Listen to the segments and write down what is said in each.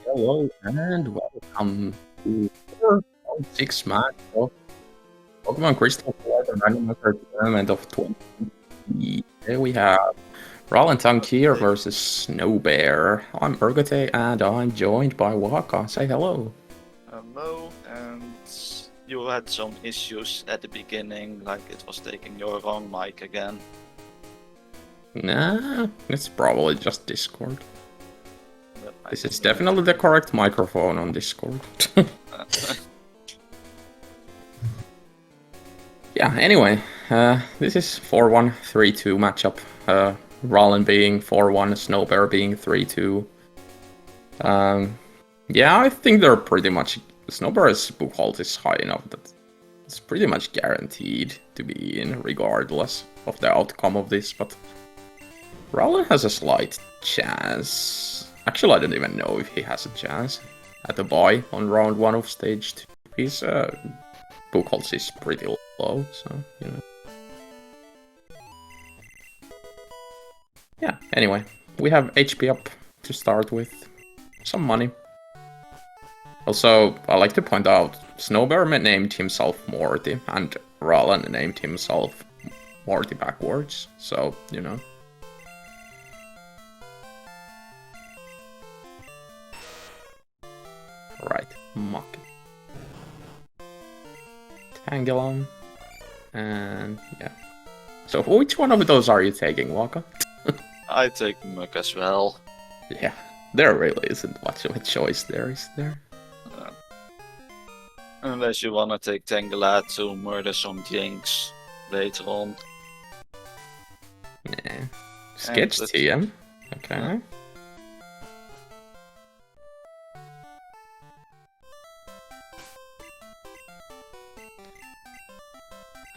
Hello and welcome to our 6 match of Pokemon Crystal Blood and Randomizer tournament of 2020. Here we have Ralen Tankir versus Snowbear. I'm Urgote and I'm joined by Waka. Say hello. Hello, and you had some issues at the beginning, like it was taking your wrong mic again. Nah, it's probably just Discord. This is definitely the correct microphone on Discord. Yeah, anyway, this is 4-1, 3-2 matchup. Ralen being 4-1, Snowbear being 3-2. Yeah, I think they're pretty much... Snowbear's book hold is high enough that it's pretty much guaranteed to be in, regardless of the outcome of this, but Ralen has a slight chance. Actually, I don't even know if he has a chance at the bye on round 1 of stage 2. His book holds is pretty low, so, you know. Yeah, anyway, we have HP up to start with, some money. Also, I like to point out, Snowbear named himself Morty, and Ralen named himself Morty backwards, so, you know. Right, Muck. Tangela. And yeah. So which one of those are you taking, Waka? I take Muck as well. Yeah, there really isn't much of a choice there, is there? Unless you wanna take Tangela to murder some Jinx later on. Yeah. Sketch TM. Okay.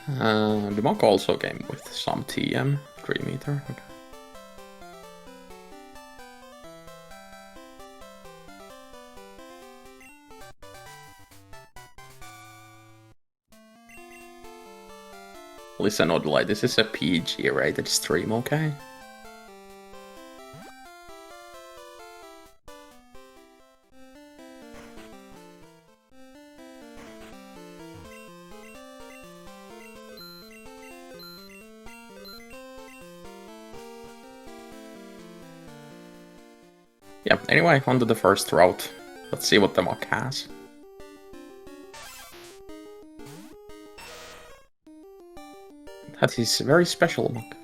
The monk also came with some TM, 3 meter. Okay. Listen, Odlai, this is a PG rated stream, okay? Yeah, anyway, on to the first route. Let's see what the mock has. That is very special mock.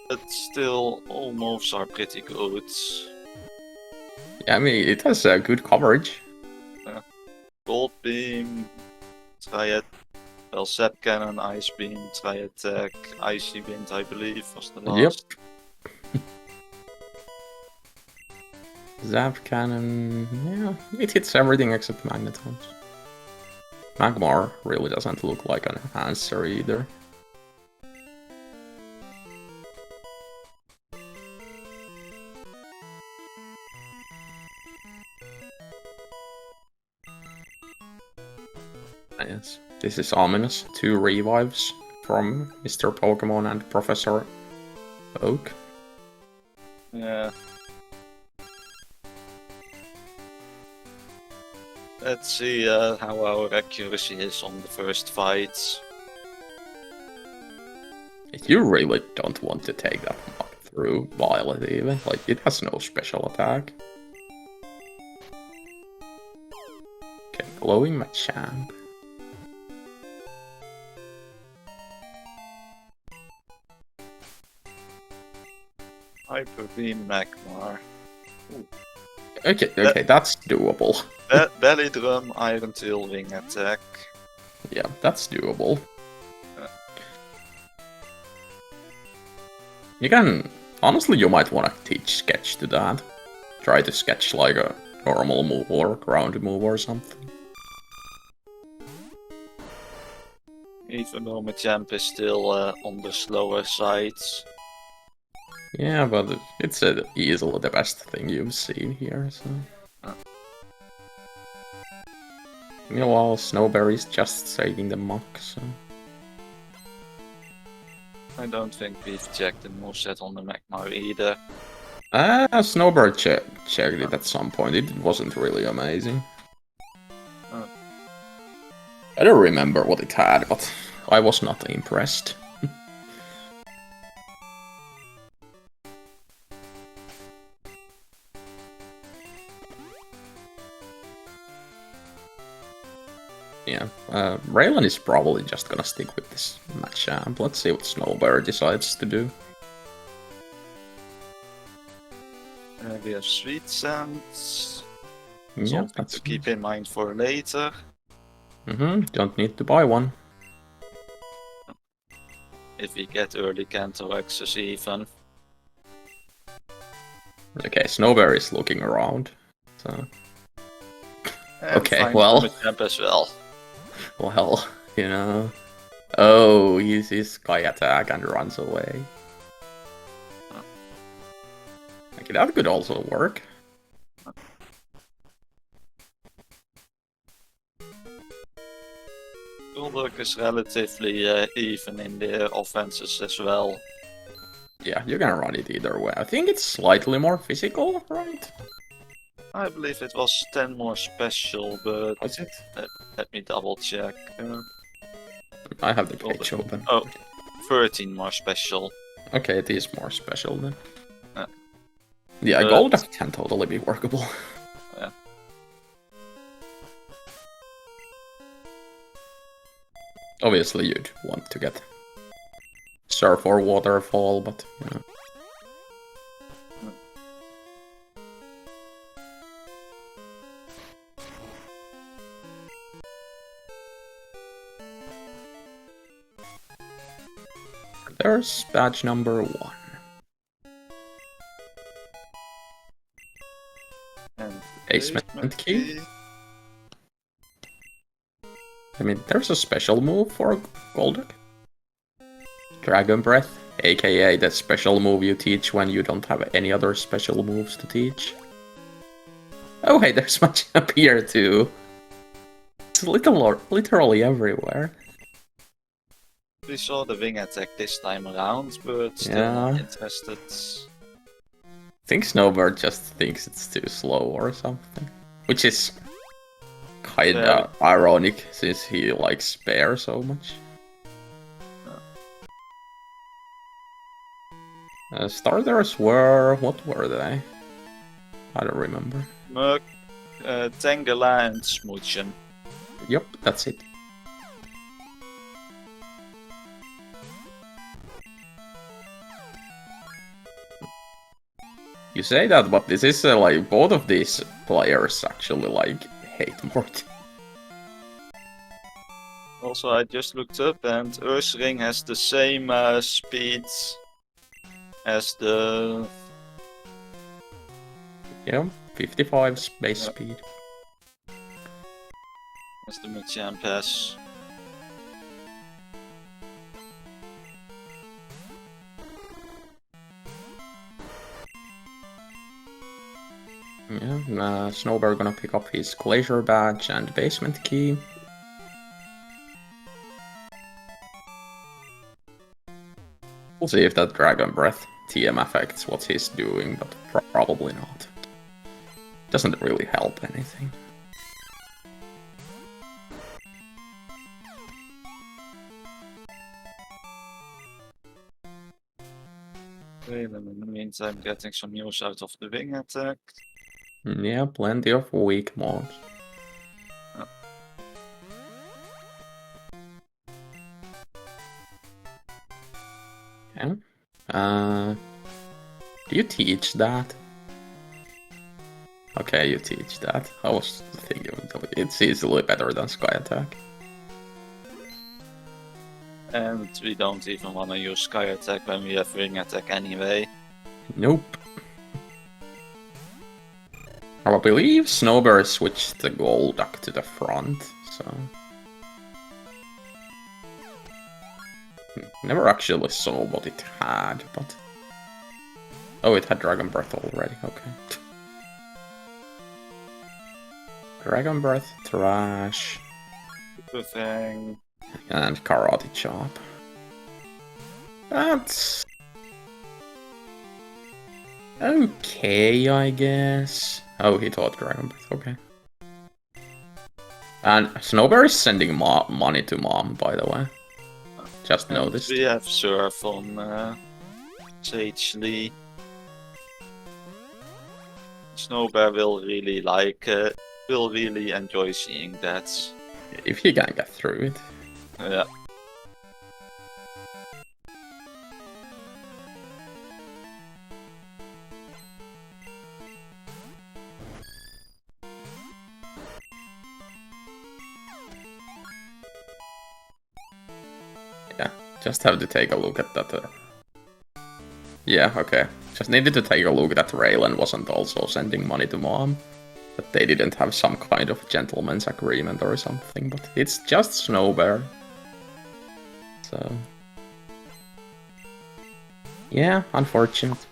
But still, all moves are pretty good. Yeah, I mean, it has good coverage. Gold Beam, Triad, well, Zap Cannon, Ice Beam, Triad Attack, Icy Wind, I believe, was the last. Yep. Zap Cannon, yeah, it hits everything except Magnetons. Magmar really doesn't look like an answer either. Yes, this is ominous. 2 revives from Mr. Pokemon and Professor Oak. Yeah. Let's see how our accuracy is on the first fights. You really don't want to take that mock through Violet even, like it has no special attack. Okay, glowing Machamp. Hyper Beam Magmar. Okay, that's doable. Belly Drum, Iron Tail, Wing Attack. Yeah, that's doable. You can... Honestly, you might want to teach Sketch to that. Try to sketch like a normal move or ground move or something. Even though Machamp is still on the slower side. Yeah, but it's easily the best thing you've seen here, so... Meanwhile, Snowberry's just taking the mock, so... I don't think we've checked the moveset on the Magmar either. Snowbear checked it at some point. It wasn't really amazing. I don't remember what it had, but I was not impressed. Yeah, Ralen is probably just gonna stick with this Machamp. Let's see what Snowbear decides to do. We have Sweet Scent. Yeah, Something that's to keep in mind for later. Don't need to buy one. If we get early Cantoraxes even. Okay, Snowbear is looking around. So And okay, find well. Machamp as well. Well, you know. Oh, he sees Sky Attack and runs away. Okay, that could also work. Golduck is relatively even in their offenses as well. Yeah, you can run it either way. I think it's slightly more physical, right? I believe it was 10 more special, but Was it? let me double check. I have the page open. Oh, 13 more special. Okay, it is more special then. Yeah. Yeah, But... Golduck can totally be workable. Yeah. Obviously, you'd want to get Surf or Waterfall, but you know. There's badge number 1. And Basement key. I mean, there's a special move for Golduck. Dragon Breath, aka that special move you teach when you don't have any other special moves to teach. Oh hey, there's Machamp here too. It's literally everywhere. We saw the wing attack this time around, but still not interested. I think Snowbird just thinks it's too slow or something. Which is kinda ironic, since he likes Bear so much. Starters were... what were they? I don't remember. Murk, Tangela and Smoochen. Yep, that's it. You say that, but this is like both of these players actually like hate Mort. Also, I just looked up and Ursaring has the same speed as the... Yeah, 55 base speed. As the Machamp has. Yeah, Snowbear gonna pick up his Glacier Badge and Basement Key. We'll see if that Dragon Breath TM affects what he's doing, but probably not. Doesn't really help anything. Okay, then in the meantime getting some use out of the wing attack. Yeah, plenty of weak mobs. Yeah. Do you teach that? Okay, you teach that. I was thinking it's easily better than Sky Attack. And we don't even want to use Sky Attack when we have Wing Attack anyway. Nope. I believe Snowbear switched the Golduck to the front, so... Never actually saw what it had, but... Oh, it had Dragon Breath already, okay. Dragon Breath, Trash... Good thing. And Karate Chop. That's... Okay, I guess. Oh, he thought Dragon Breath, okay. And Snowbear is sending money to mom, by the way. Just And noticed. we have Surf on Sage Lee. Snowbear will really enjoy seeing that. If he can get through it. Yeah. Yeah, just have to take a look at that. Yeah, okay. Just needed to take a look that Ralen wasn't also sending money to mom. That they didn't have some kind of gentleman's agreement or something, but it's just Snowbear. So... yeah, unfortunate.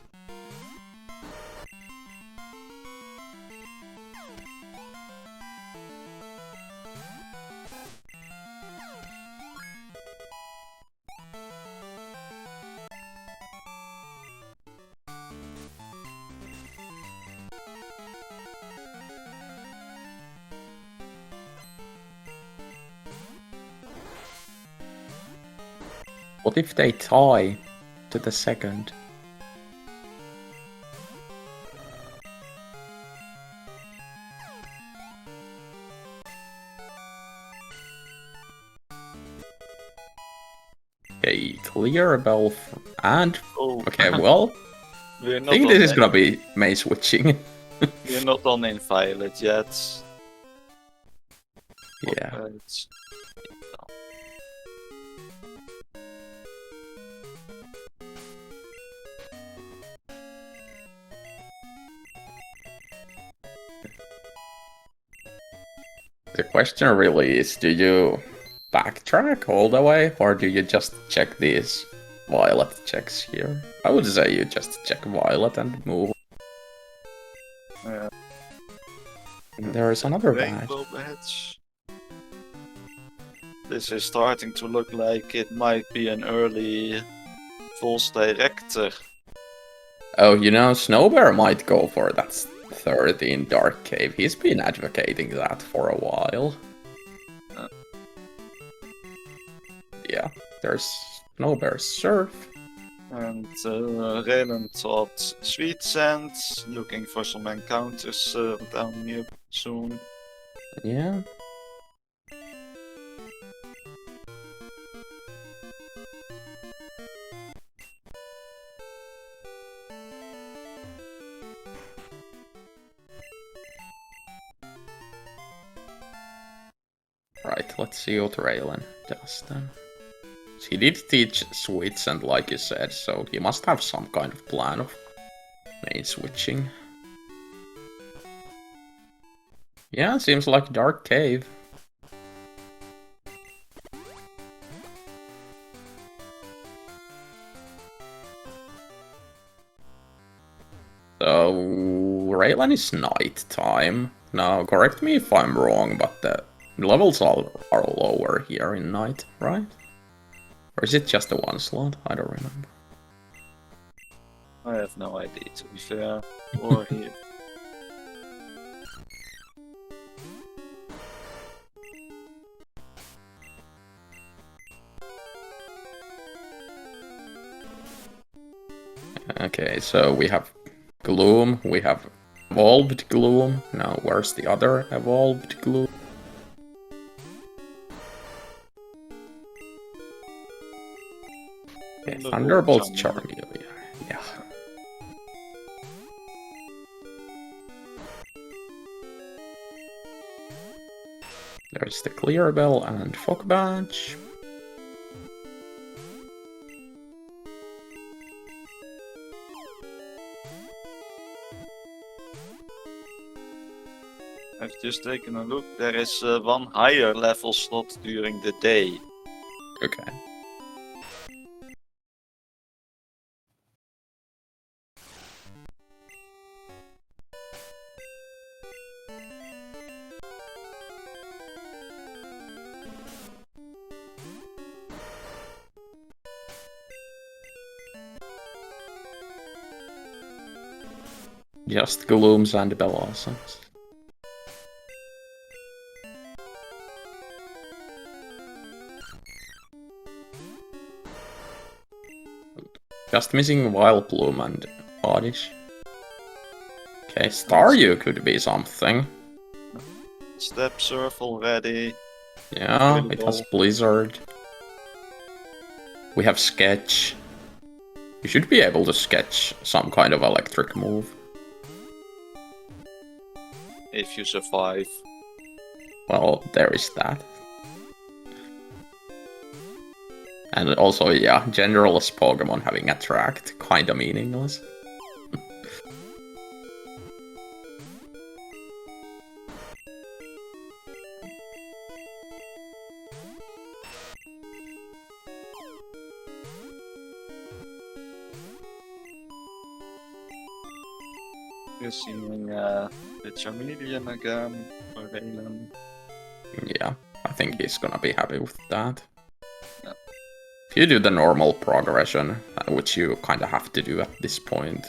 What if they tie to the second? Okay, clear a bell and... Oh. okay, well... We're I not think on this is gonna be main switching. We're not on Inviolate yet. Yeah. But The question really is, do you backtrack all the way, or do you just check these violet checks here? I would say you just check violet and move. There is another badge. Rainbow badge. This is starting to look like it might be an early false director. Oh, you know, Snowbear might go for that 13 Dark Cave. He's been advocating that for a while. Yeah, there's Snowbear's Surf. And Ralen thought Sweet Sand, looking for some encounters down here soon. Yeah. Right, let's see what Ralen does then. He did teach Sweet Sand, like you said, so he must have some kind of plan of main switching. Yeah, seems like Dark Cave. So, Raylan is nighttime. Now, correct me if I'm wrong, but the levels are lower here in night, right? Or is it just the one slot? I don't remember. I have no idea, to be fair. Or here. Okay, so we have Gloom, we have Evolved Gloom. Now, where's the other Evolved Gloom? Okay, Thunderbolt's Charmeleon. Yeah. There's the Clear Bell and Fog Badge. I've just taken a look. There is one higher level slot during the day. Okay. Just Glooms and Blossoms. Just missing Wild Bloom and Oddish. Okay, Staryu could be something. Step Surf already. Yeah, it has Blizzard. We have Sketch. You should be able to sketch some kind of electric move. If you survive. Well, there is that. And also, yeah, genderless Pokemon having Attract, kinda meaningless. You're seeing the Charmeleon again, or Ralen. Yeah, I think he's gonna be happy with that. Yeah. If you do the normal progression, which you kinda have to do at this point,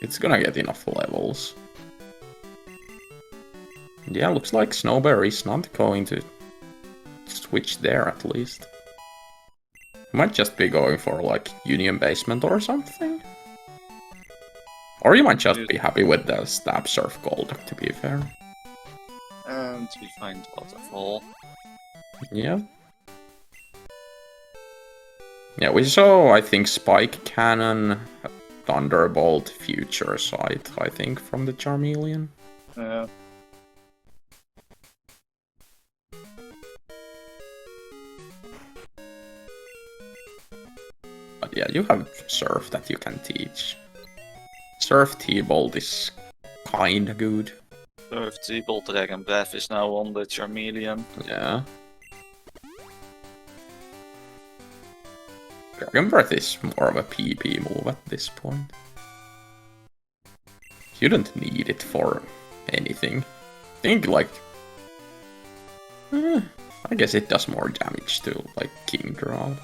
it's gonna get enough levels. Yeah, looks like Snowbear is not going to switch there at least. Might just be going for like Union Basement or something. Or you might just be happy with the Stab Surf Gold, to be fair. And we find Waterfall. Yeah. Yeah, we saw, I think, Spike Cannon, Thunderbolt, Future Sight, I think, from the Charmeleon. Yeah. But yeah, you have Surf that you can teach. Surf T-Bolt is kinda good. Surf T-Bolt Dragon Breath is now on the Charmeleon. Yeah. Dragon Breath is more of a PP move at this point. You don't need it for anything. I think, like... I guess it does more damage to, like, King Draw.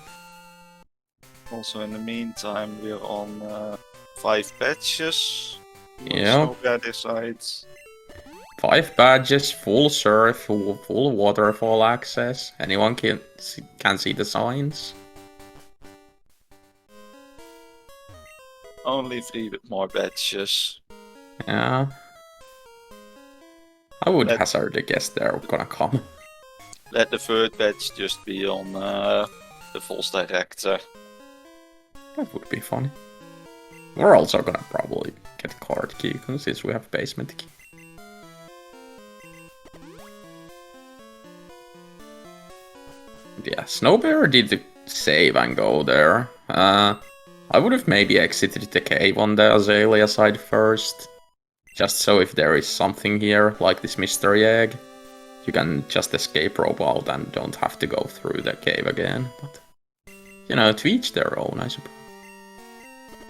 Also, in the meantime, we're on 5 patches. Yeah. Snowbear decides. 5 badges, full surf, full waterfall access. Anyone can see the signs. Only 3 more badges. Yeah. I would hazard a guess they're gonna come. Let the 3rd badge just be on the False Director. That would be funny. We're also gonna probably get card key since we have basement key. Yeah, Snowbear did save and go there. I would have maybe exited the cave on the Azalea side first. Just so if there is something here, like this mystery egg, you can just escape rope out and don't have to go through the cave again. But, you know, to each their own, I suppose.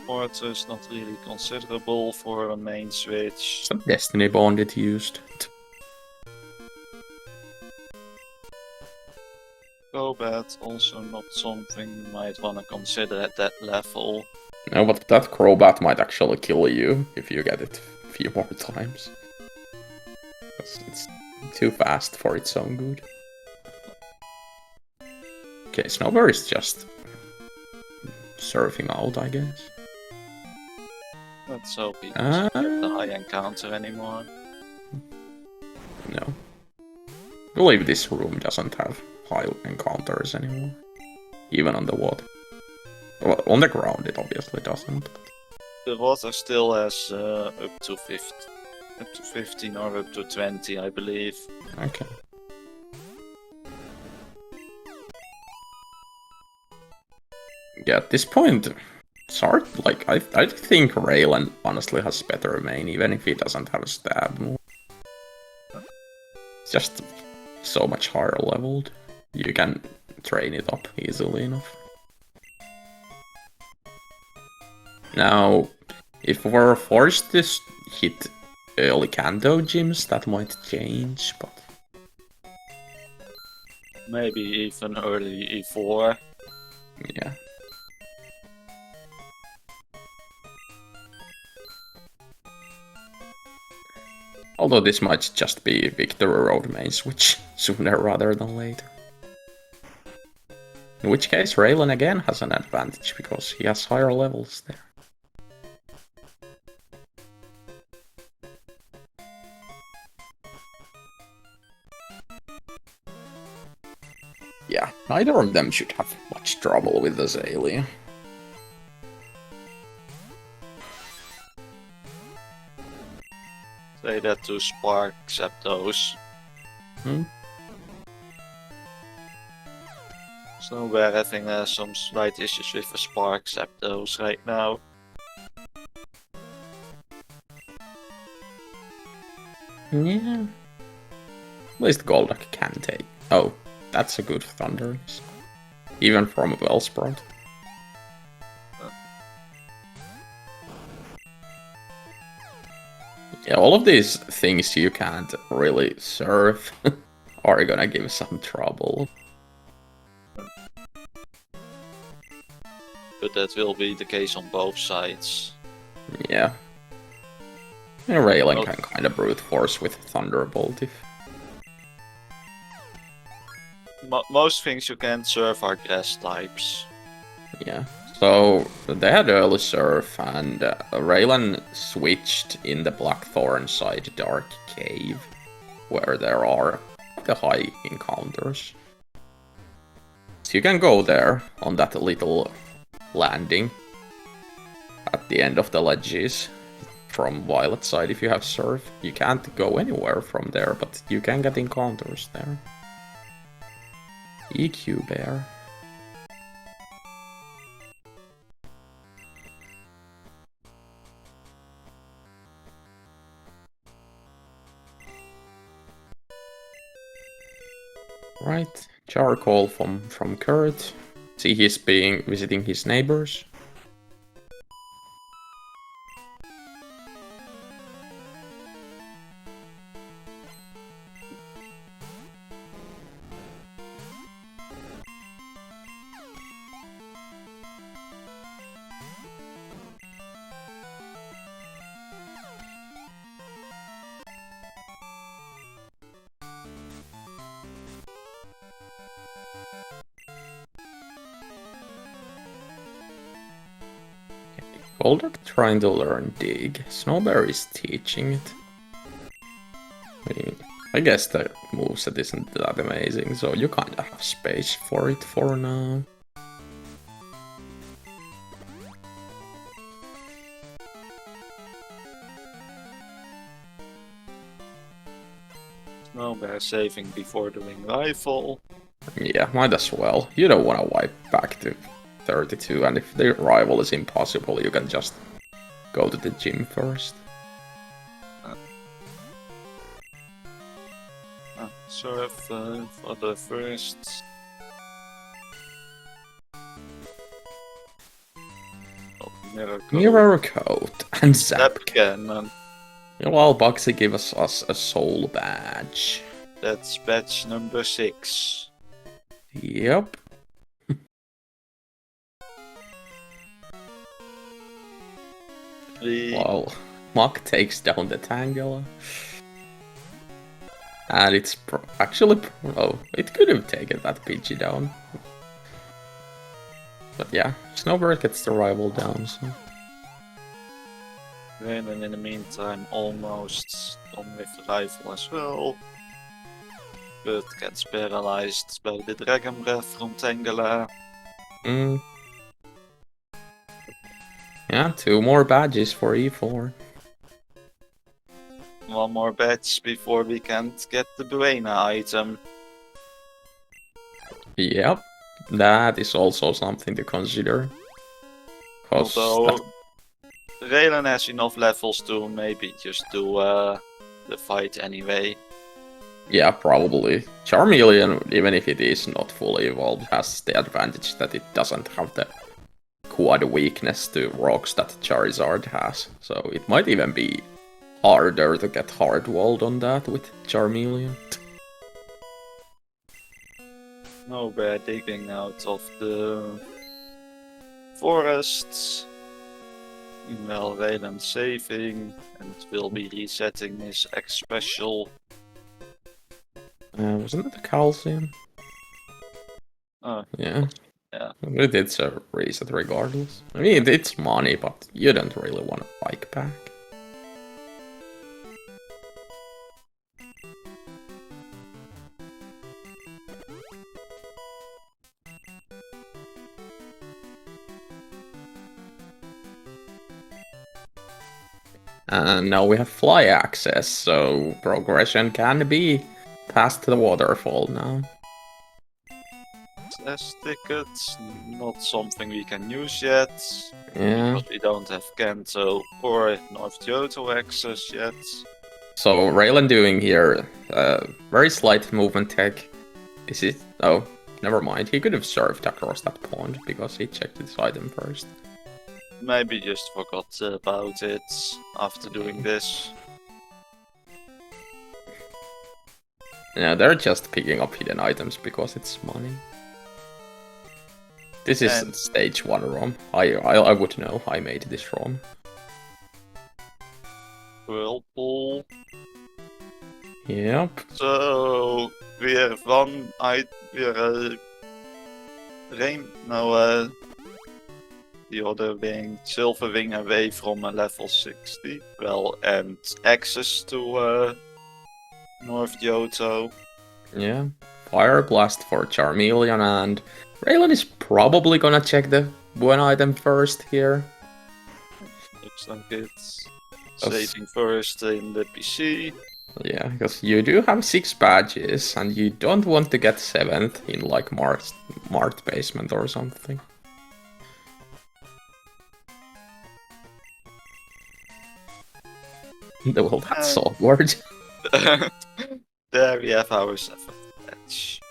Water is not really considerable for a main switch. Some Destiny Bond it used. Crobat, also not something you might want to consider at that level. No, but that Crobat might actually kill you if you get it a few more times. It's too fast for its own good. Okay, Snowbear is just surfing out, I guess. Let's hope he doesn't get the high encounter anymore. No. I believe this room doesn't have high encounters anymore. Even on the water. Well, on the ground it obviously doesn't. The water still has up to 15 or up to 20, I believe. Okay. Yeah, at this point, it's hard. Like, I think Ralen honestly has better main, even if he doesn't have a stab move. It's just so much higher leveled. You can train it up easily enough. Now, if we're forced to hit early Kanto gyms, that might change, but... Maybe even early E4. Yeah. Although this might just be Victory Road main switch sooner rather than later. In which case Ralen again has an advantage because he has higher levels there. Yeah, neither of them should have much trouble with Azalea. Say that to Spark Zapdos. Snowbear having some slight issues with the Spark Zapdos right now. Yeah. At least Golduck can take. Oh, that's a good Thunder. Even from a Bellsprout. Yeah, all of these things you can't really serve are gonna give some trouble. But that will be the case on both sides. Yeah. And Ralen can kind of brute force with Thunderbolt if... Most things you can serve are grass types. Yeah. So they had early surf, and Ralen switched in the Blackthorn side Dark Cave, where there are the high encounters. So you can go there on that little landing at the end of the ledges from Violet side if you have surf. You can't go anywhere from there, but you can get encounters there. EQ Bear. Right, charcoal from Kurt. See, he's visiting his neighbors. Golduck trying to learn Dig. Snowbear is teaching it. I guess the moveset isn't that amazing, so you kinda have space for it for now. Snowbear saving before doing rifle. Yeah, might as well. You don't want to wipe back to 32, and if the rival is impossible, you can just go to the gym first. Surf for the first. Mirror Coat and Zap Cannon. Well, Bugsy gives us a soul badge. That's badge number 6. Yep. Well, Mach takes down the Tangela. And it's actually... Oh, it could have taken that Pidgey down. But yeah, Snowbird gets the rival down, so... Ralen in the meantime almost done with the rifle as well. But gets paralyzed by the Dragon Breath from Tangela. Yeah, 2 more badges for E4. 1 more badge before we can't get the Buena item. Yep, that is also something to consider. Although Ralen has enough levels to maybe just do the fight anyway. Yeah, probably. Charmeleon, even if it is not fully evolved, has the advantage that it doesn't have the quad weakness to rocks that Charizard has. So it might even be harder to get hard-walled on that with Charmeleon. Snowbear digging out of the forests. Well, Ralen saving and will be resetting his X special. Wasn't it the calcium? Oh, Yeah. yeah. It did a reset regardless. I mean, it's money, but you don't really want a bike back. And now we have fly access, so progression can be past the waterfall now. S tickets, not something we can use yet. Yeah. Because we don't have Kanto or North Johto access yet. So Ralen doing here, very slight movement tech. Is it? Oh, never mind. He could have surfed across that pond because he checked his item first. Maybe just forgot about it after doing this. Yeah, they're just picking up hidden items because it's money. This is stage 1 ROM. I would know. I made this ROM. Whirlpool. Yep. So we're the other wing, silver wing away from a level 60. Well, and access to North Johto. Yeah. Fire Blast for Charmeleon, and Ralen is probably gonna check the one item first here. Looks like it's saving first in the PC. Yeah, because you do have 6 badges, and you don't want to get 7th in like Mart basement or something. Well, that's awkward. There we have our 7th badge.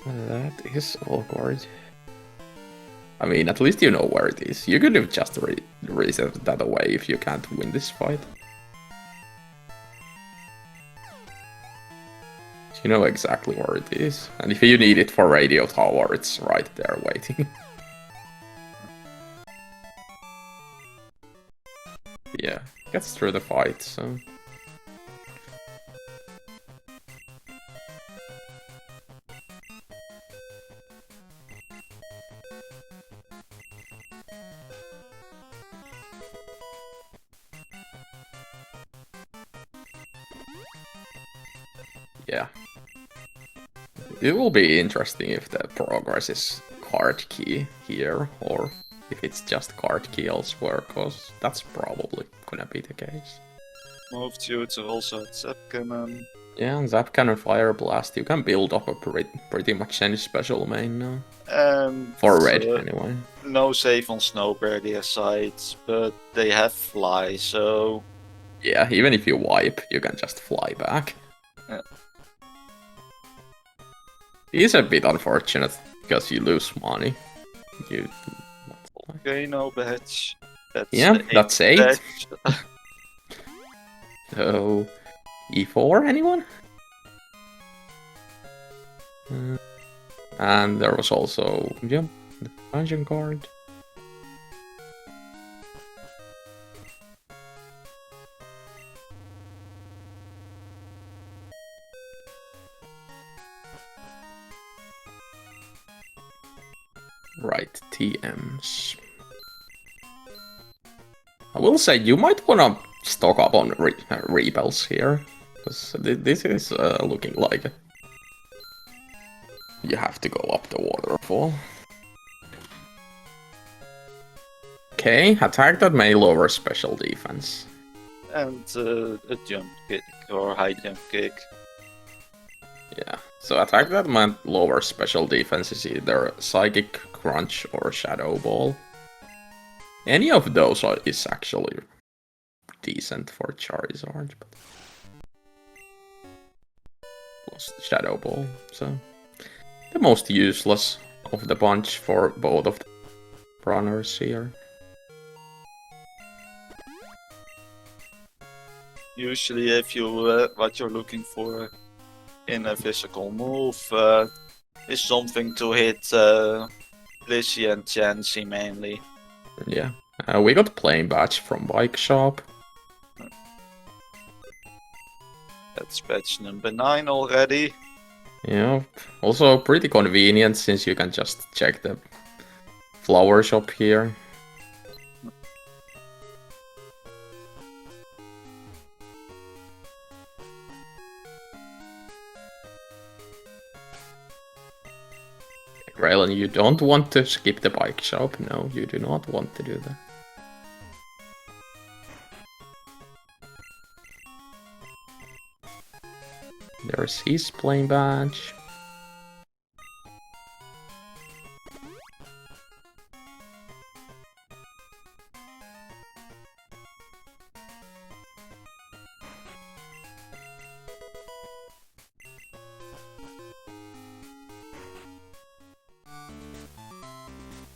That is awkward. I mean, at least you know where it is. You could have just reset that away if you can't win this fight. You know exactly where it is. And if you need it for Radio Tower, it's right there waiting. Yeah, gets through the fight, so... Yeah. It will be interesting if the progress is card key here, or if it's just card key elsewhere, because that's probably gonna be the case. Move to also at Zap-Cannon. Yeah, and Zap-Cannon Fire Blast, you can build up a pretty much any special main now. And for red, anyway. No save on Snowbear their side, but they have fly, so... Yeah, even if you wipe, you can just fly back. Yeah. It's a bit unfortunate, because you lose money. Okay, no badge. That's 8. Badge. So, E4, anyone? And there was also, the dungeon card. Right, TMs. I will say you might wanna stock up on repels here, because this is looking like you have to go up the waterfall. Okay, attack that may lower special defense. And a jump kick, or high jump kick. Yeah, so attack that might lower special defense is either Psychic Crunch or Shadow Ball. Any of those is actually decent for Charizard, but plus Shadow Ball, so the most useless of the bunch for both of the runners here. Usually, if you what you're looking for in a physical move is something to hit Lizzie and Chansey mainly. Yeah, We got playing badge from bike shop. That's badge number 9 already. Yeah, also pretty convenient since you can just check the flower shop here. Ralen, you don't want to skip the bike shop. No, you do not want to do that. There's his playing badge.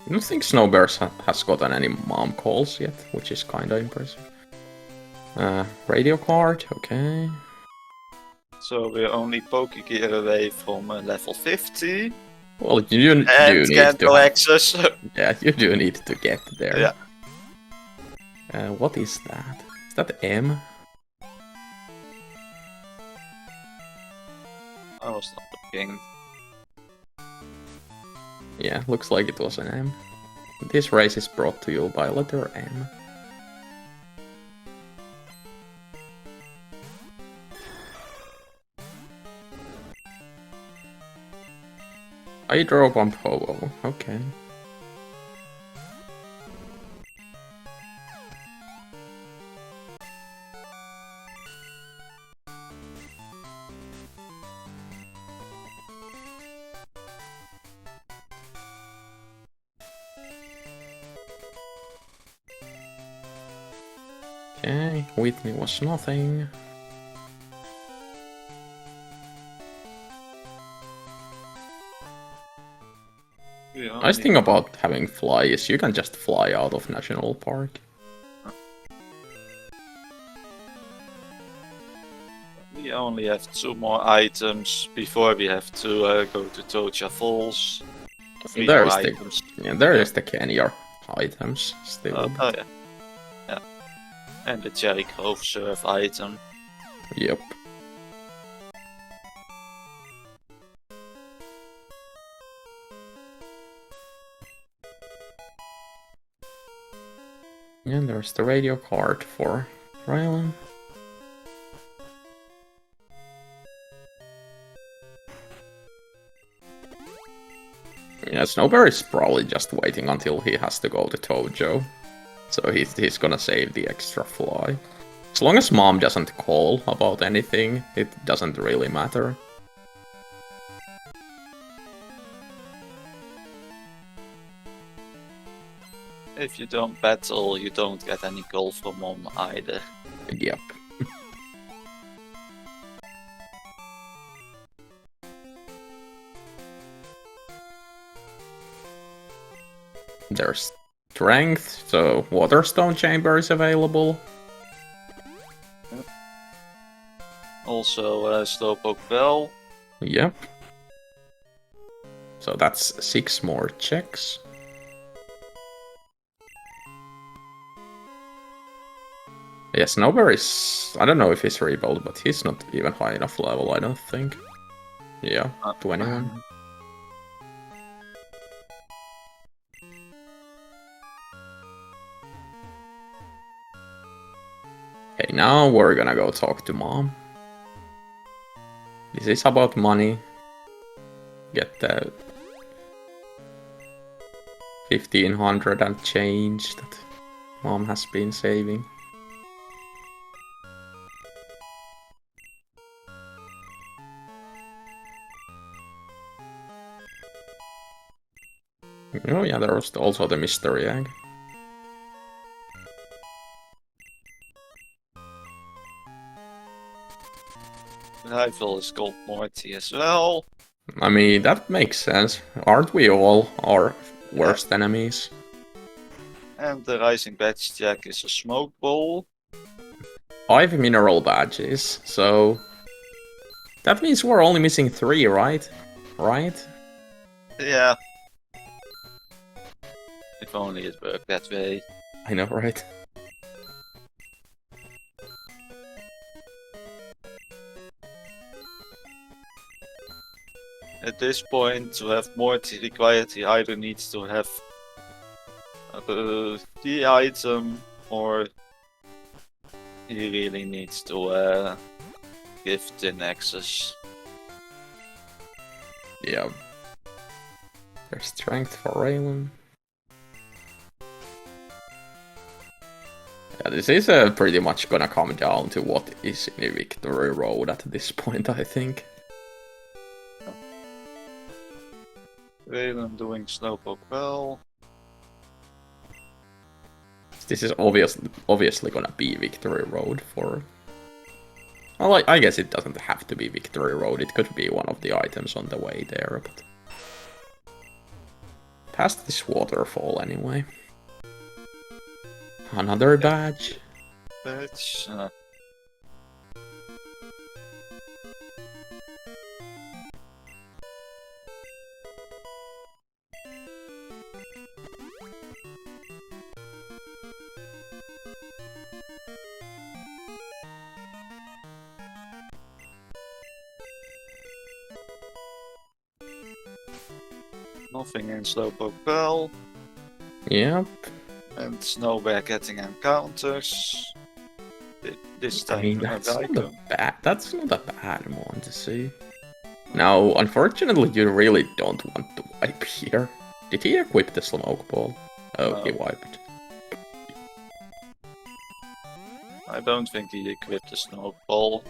I don't think Snowbear has gotten any mom calls yet, which is kinda impressive. Radio card, okay. So we're only Pokegear away from level 50. Well, you do need Candle to access. yeah, you do need to get there. Yeah. What is that? Is that M? I was not looking. Yeah, looks like it was an M. This race is brought to you by letter M. Hydro Pump Hobo, okay. Okay, Whitney was nothing. Nice thing about having fly is you can just fly out of National Park. We only have 2 more items before we have to go to Tocha Falls. 3 There more is items. there is the Kenya items still. Oh yeah. Yeah. And the Cherry Grove Surf item. Yep. And there's the radio card for Ralen. Yeah, Snowbear is probably just waiting until he has to go to Tojo. So he's gonna save the extra fly. As long as Mom doesn't call about anything, it doesn't really matter. If you don't battle, you don't get any gold from Mom either. Yep. There's strength, so Waterstone Chamber is available. Also, Slowpoke Bell. Yep. So that's 6 more checks. Yeah, Snowbear is... I don't know if he's rebuilt, but he's not even high enough level, I don't think. Yeah, 21. Okay, now we're gonna go talk to Mom. This is about money. Get the 1500 and change that Mom has been saving. Oh yeah, there was also the mystery egg. Rifle is Gold Morty as well. I mean, that makes sense. Aren't we all our worst enemies? And the Rising Badge Jack is a Smoke Ball. 5 mineral badges, so... That means we're only missing 3, right? Right? Yeah. If only it worked that way. I know, right? At this point, to have more required, he either needs to have the item, or he really needs to give the access. Yeah. There's strength for Ralen. Yeah, this is pretty much gonna come down to what is in a victory road at this point, I think. Ralen doing Snowpoke well. This is obviously gonna be victory road for... Well, I guess it doesn't have to be victory road, it could be one of the items on the way there, but... Past this waterfall anyway. Another badge. Badge. Nothing in Slowpoke Bell. Yep. And Snowbear getting encounters. This time, I mean, that's not a bad one to see. Now, unfortunately, you really don't want to wipe here. Did he equip the smoke ball? Oh, No. he wiped. I don't think he equipped the snowball.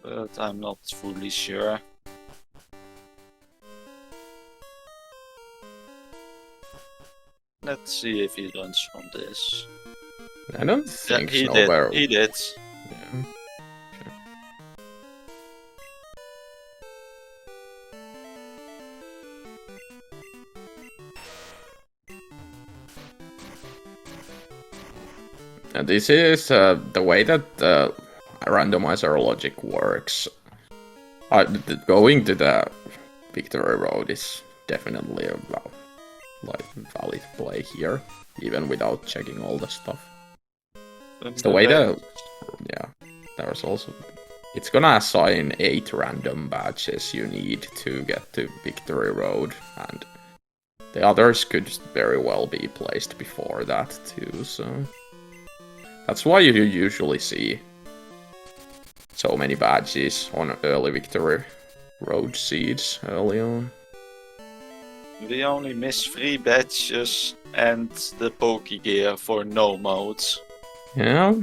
But I'm not fully sure. Let's see if he runs from this. I don't think he Snowbear... did. He did. Yeah. And this is the way that randomizer logic works. Going to the victory road is definitely a valid play here, even without checking all the stuff. It's the way that... Yeah, there's also... It's gonna assign 8 random badges you need to get to victory road, and the others could very well be placed before that too, so... That's why you usually see so many badges on early victory road seeds early on. We only miss 3 badges and the Poke Gear for no modes. Yeah.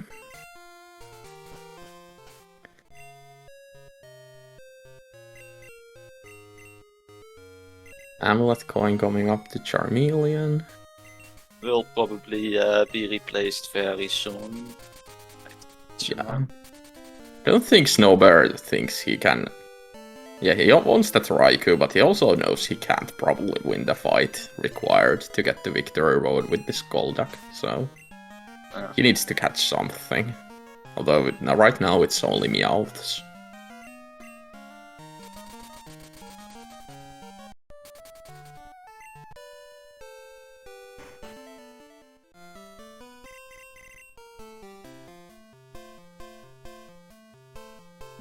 Amulet coin coming up to Charmeleon. Will probably be replaced very soon. Yeah. I don't think Snowbear thinks he can... Yeah, he wants that Raikou, but he also knows he can't probably win the fight required to get to victory road with this Golduck, so... He needs to catch something. Although right now it's only Meowths.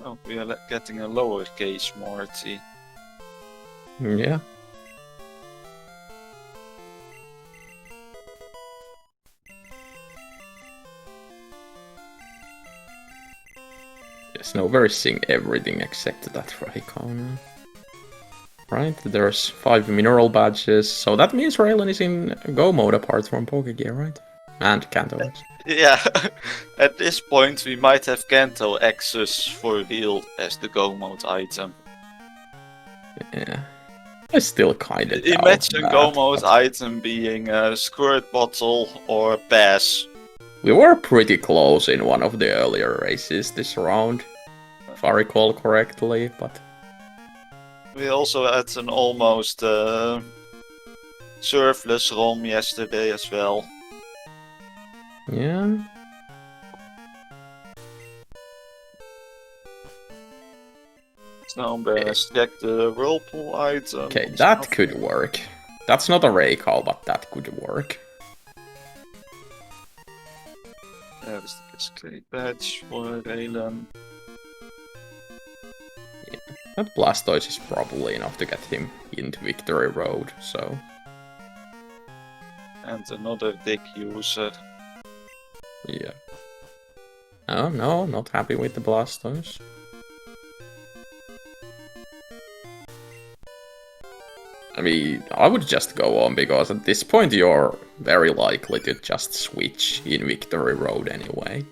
Oh, we are getting a lowercase Morty. Yeah. Snowbear is seeing everything except that Raikou. Right, there's 5 mineral badges, so that means Ralen is in Go mode apart from Pokegear, right? And Kanto X. Yeah, at this point we might have Kanto X's for real as the Go mode item. Yeah. I still kinda doubt Imagine that, Go mode but... item being a Squirt Bottle or Pass. We were pretty close in one of the earlier races this round, if I recall correctly, but... We also had an almost surfless ROM yesterday as well. Yeah. Snowbear, check the whirlpool item. Okay, that could work. That's not a Ray call, but that could work. There's the Cascade Badge for Ralen. Yeah. That Blastoise is probably enough to get him into Victory Road, so... And another Dick user. Yeah. Oh no, not happy with the Blastoise. I mean, I would just go on, because at this point you're very likely to just switch in Victory Road anyway.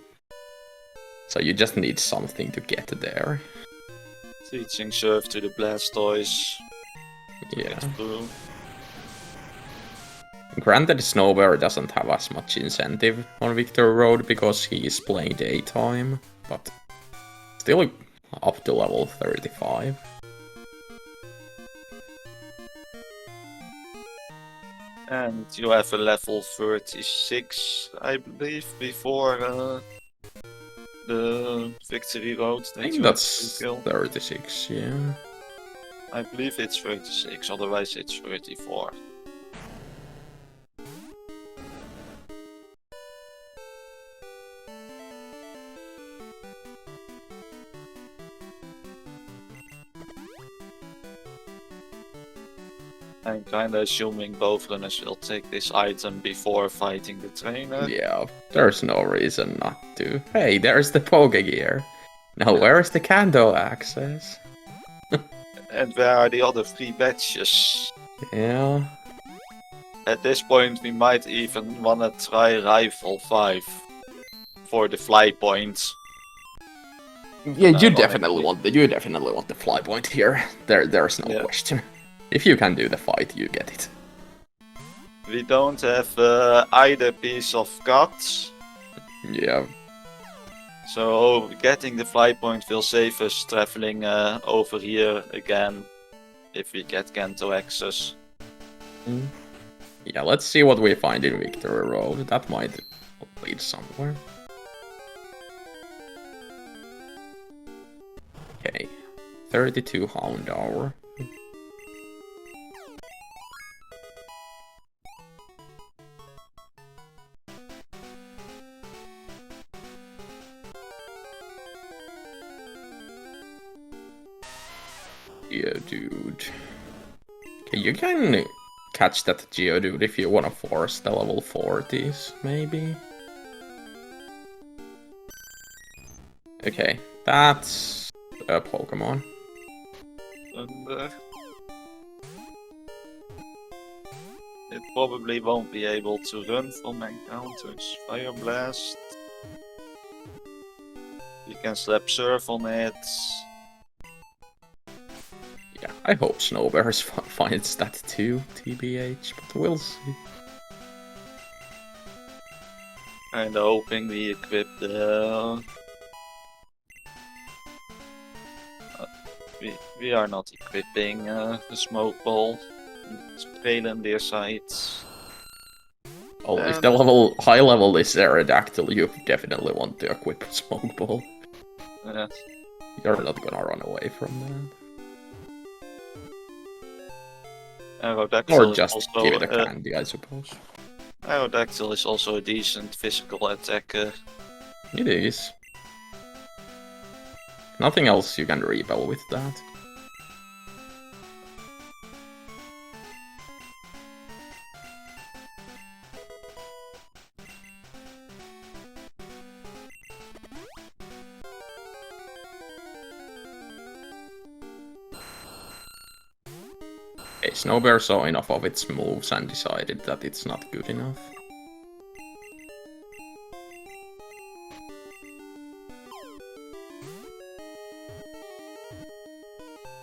So you just need something to get there. Teaching Surf to the Blastoise. Yeah. Through. Granted, Snowbear doesn't have as much incentive on Victory Road because he is playing daytime, but still up to level 35. And you have a level 36, I believe, before the Victory Road. I think that's 36, yeah. I believe it's 36, otherwise it's 34. I'm kinda assuming both runners will take this item before fighting the trainer. Yeah, there's no reason not to. Hey, there's the Pokegear. Now where's the Kando access? And where are the other 3 badges? Yeah. At this point we might even wanna try Rifle 5 for the fly point. Yeah, you definitely want the fly point here. There's no question. If you can do the fight, you get it. We don't have either piece of guts. Yeah. So getting the fly point will save us traveling over here again if we get Kanto access. Yeah, let's see what we find in Victory Road. That might lead somewhere. Okay. 32 Houndour. Geodude. Okay, you can catch that Geodude if you wanna force the level 40s, maybe? Okay, that's a Pokemon. And it probably won't be able to run from encounters. Fire Blast. You can slap Surf on it. Yeah, I hope Snowbear finds that too, TBH, but we'll see. And hoping we equip the... we are not equipping the Smoke Ball. It's Ralen their sides. Oh, if the high level is Aerodactyl, you definitely want to equip Smoke Ball. You're not gonna run away from that. Aerodactyl Or just give it a candy, I suppose. Aerodactyl is also a decent physical attacker. It is. Nothing else you can repel with that. Okay, Snowbear saw enough of its moves and decided that it's not good enough.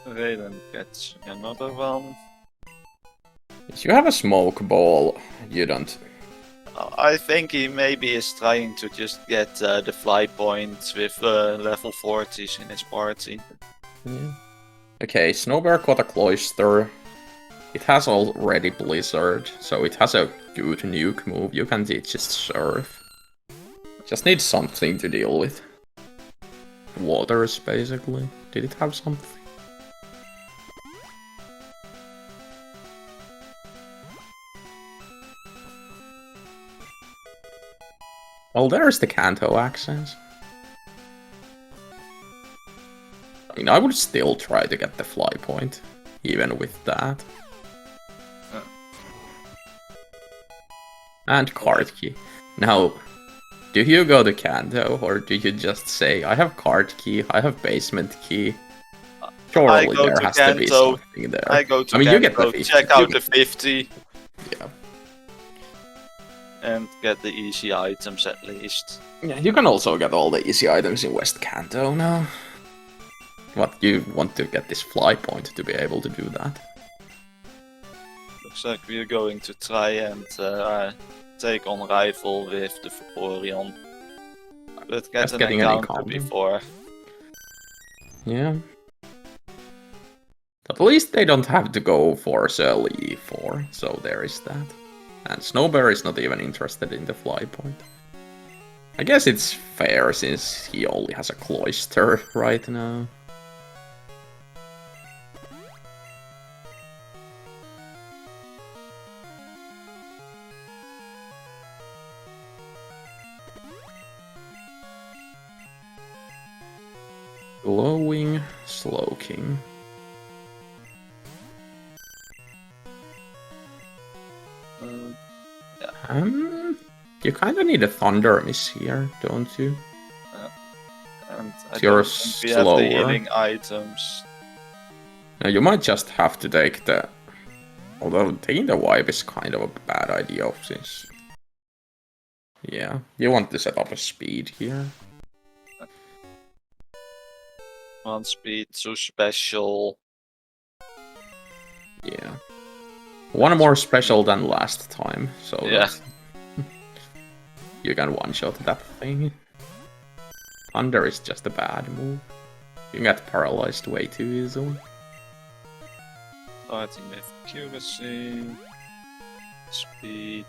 Ralen gets another one. If you have a Smoke Ball, you don't... I think he maybe is trying to just get the fly point with level 40s in his party. Yeah. Okay, Snowbear caught a Cloyster. It has already Blizzard, so it has a good nuke move. You can teach it Surf. Just need something to deal with. Waters, basically. Did it have something? Well, there's the Kanto access. I mean, I would still try to get the fly point, even with that. And card key. Now, do you go to Kanto, or do you just say, I have card key, I have basement key? Surely there has to be something there. I go to I mean, Kanto, you get the 50. check out the 50. Yeah. And get the easy items at least. Yeah, you can also get all the easy items in West Kanto now. What, you want to get this fly point to be able to do that? Looks like we're going to try and take on rival with the Vaporeon. But get an encounter before. Yeah. At least they don't have to go for early E4, so there is that. And Snowbear is not even interested in the fly point. I guess it's fair since he only has a cloister right now. Glowing Slowking. Yeah. You kind of need a Thunder Miss here, don't you? And I You're don't think we have the healing items. Now you might just have to take the... Although taking the wipe is kind of a bad idea since... Yeah, you want to set up a speed here. 1 speed, 2 special. Yeah. 1 more special than last time, so yeah. You can one-shot that thing. Thunder is just a bad move. You can get paralyzed way too easily. Starting with accuracy, speed.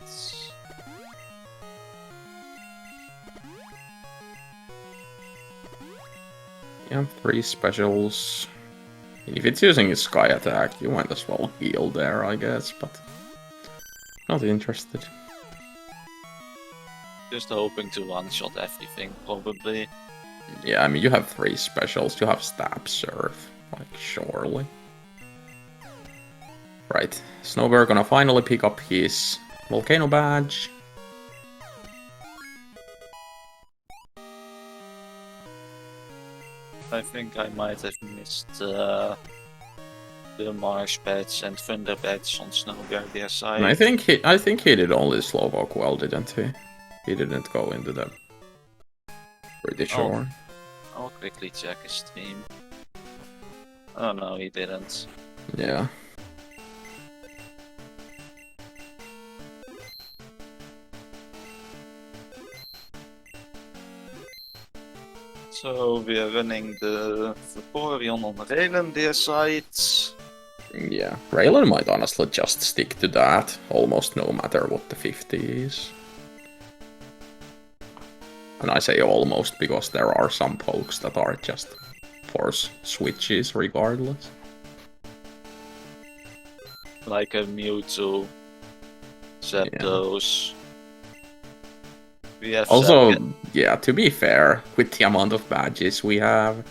Yeah, 3 specials. If it's using a sky attack, you might as well heal there, I guess, but not interested. Just hoping to one-shot everything, probably. Yeah, I mean, you have 3 specials, you have Stab Surf, like, surely. Right, Snowbear gonna finally pick up his Volcano Badge. I think I might have missed the Marsh Badge and Thunder Badge on Snowbear their side. And I think he did only Slowpoke well, didn't he? He didn't go into the... Pretty sure. I'll quickly check his team. Oh no, he didn't. Yeah. So we are running the Vaporeon on Ralen their side. Yeah, Ralen might honestly just stick to that, almost no matter what the 50 is. And I say almost because there are some pokes that are just force switches regardless. Like a Mewtwo, Zapdos. We have also, yeah, to be fair, with the amount of badges we have,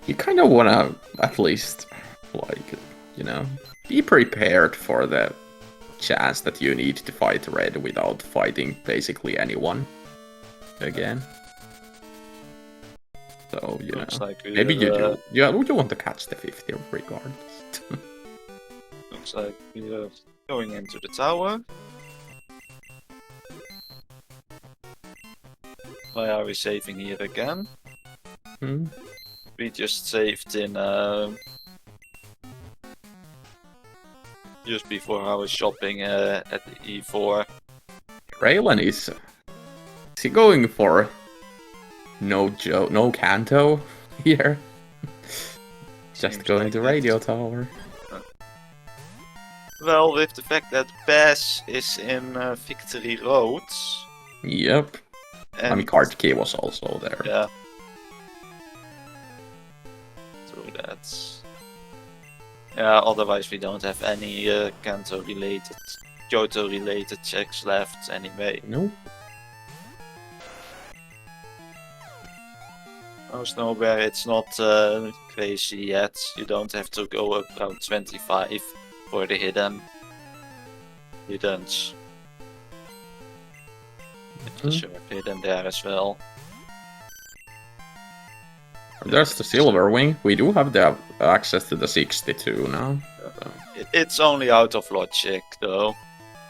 you kind of want to at least, like, you know, be prepared for the chance that you need to fight Red without fighting basically anyone again. So, you looks know, like maybe you do. Yeah, would you want to catch the 50 regardless? Looks like we are going into the tower. Why are we saving here again? We just saved in just before I was shopping at the E4. Ralen is he going for no Kanto here? Just Seems going like to it. Radio Tower. Well, with the fact that Bass is in Victory Road. Yep. And I mean, Card Key was also there. yeah. So that's... Yeah, otherwise we don't have any Kanto-related, Johto-related checks left anyway. Nope. Oh, Snowbear, it's not crazy yet. You don't have to go up around 25 for the hiddens. It's a sharp hidden there as well. There's the silver wing. We do have the access to the 62 now. It's only out of logic, though.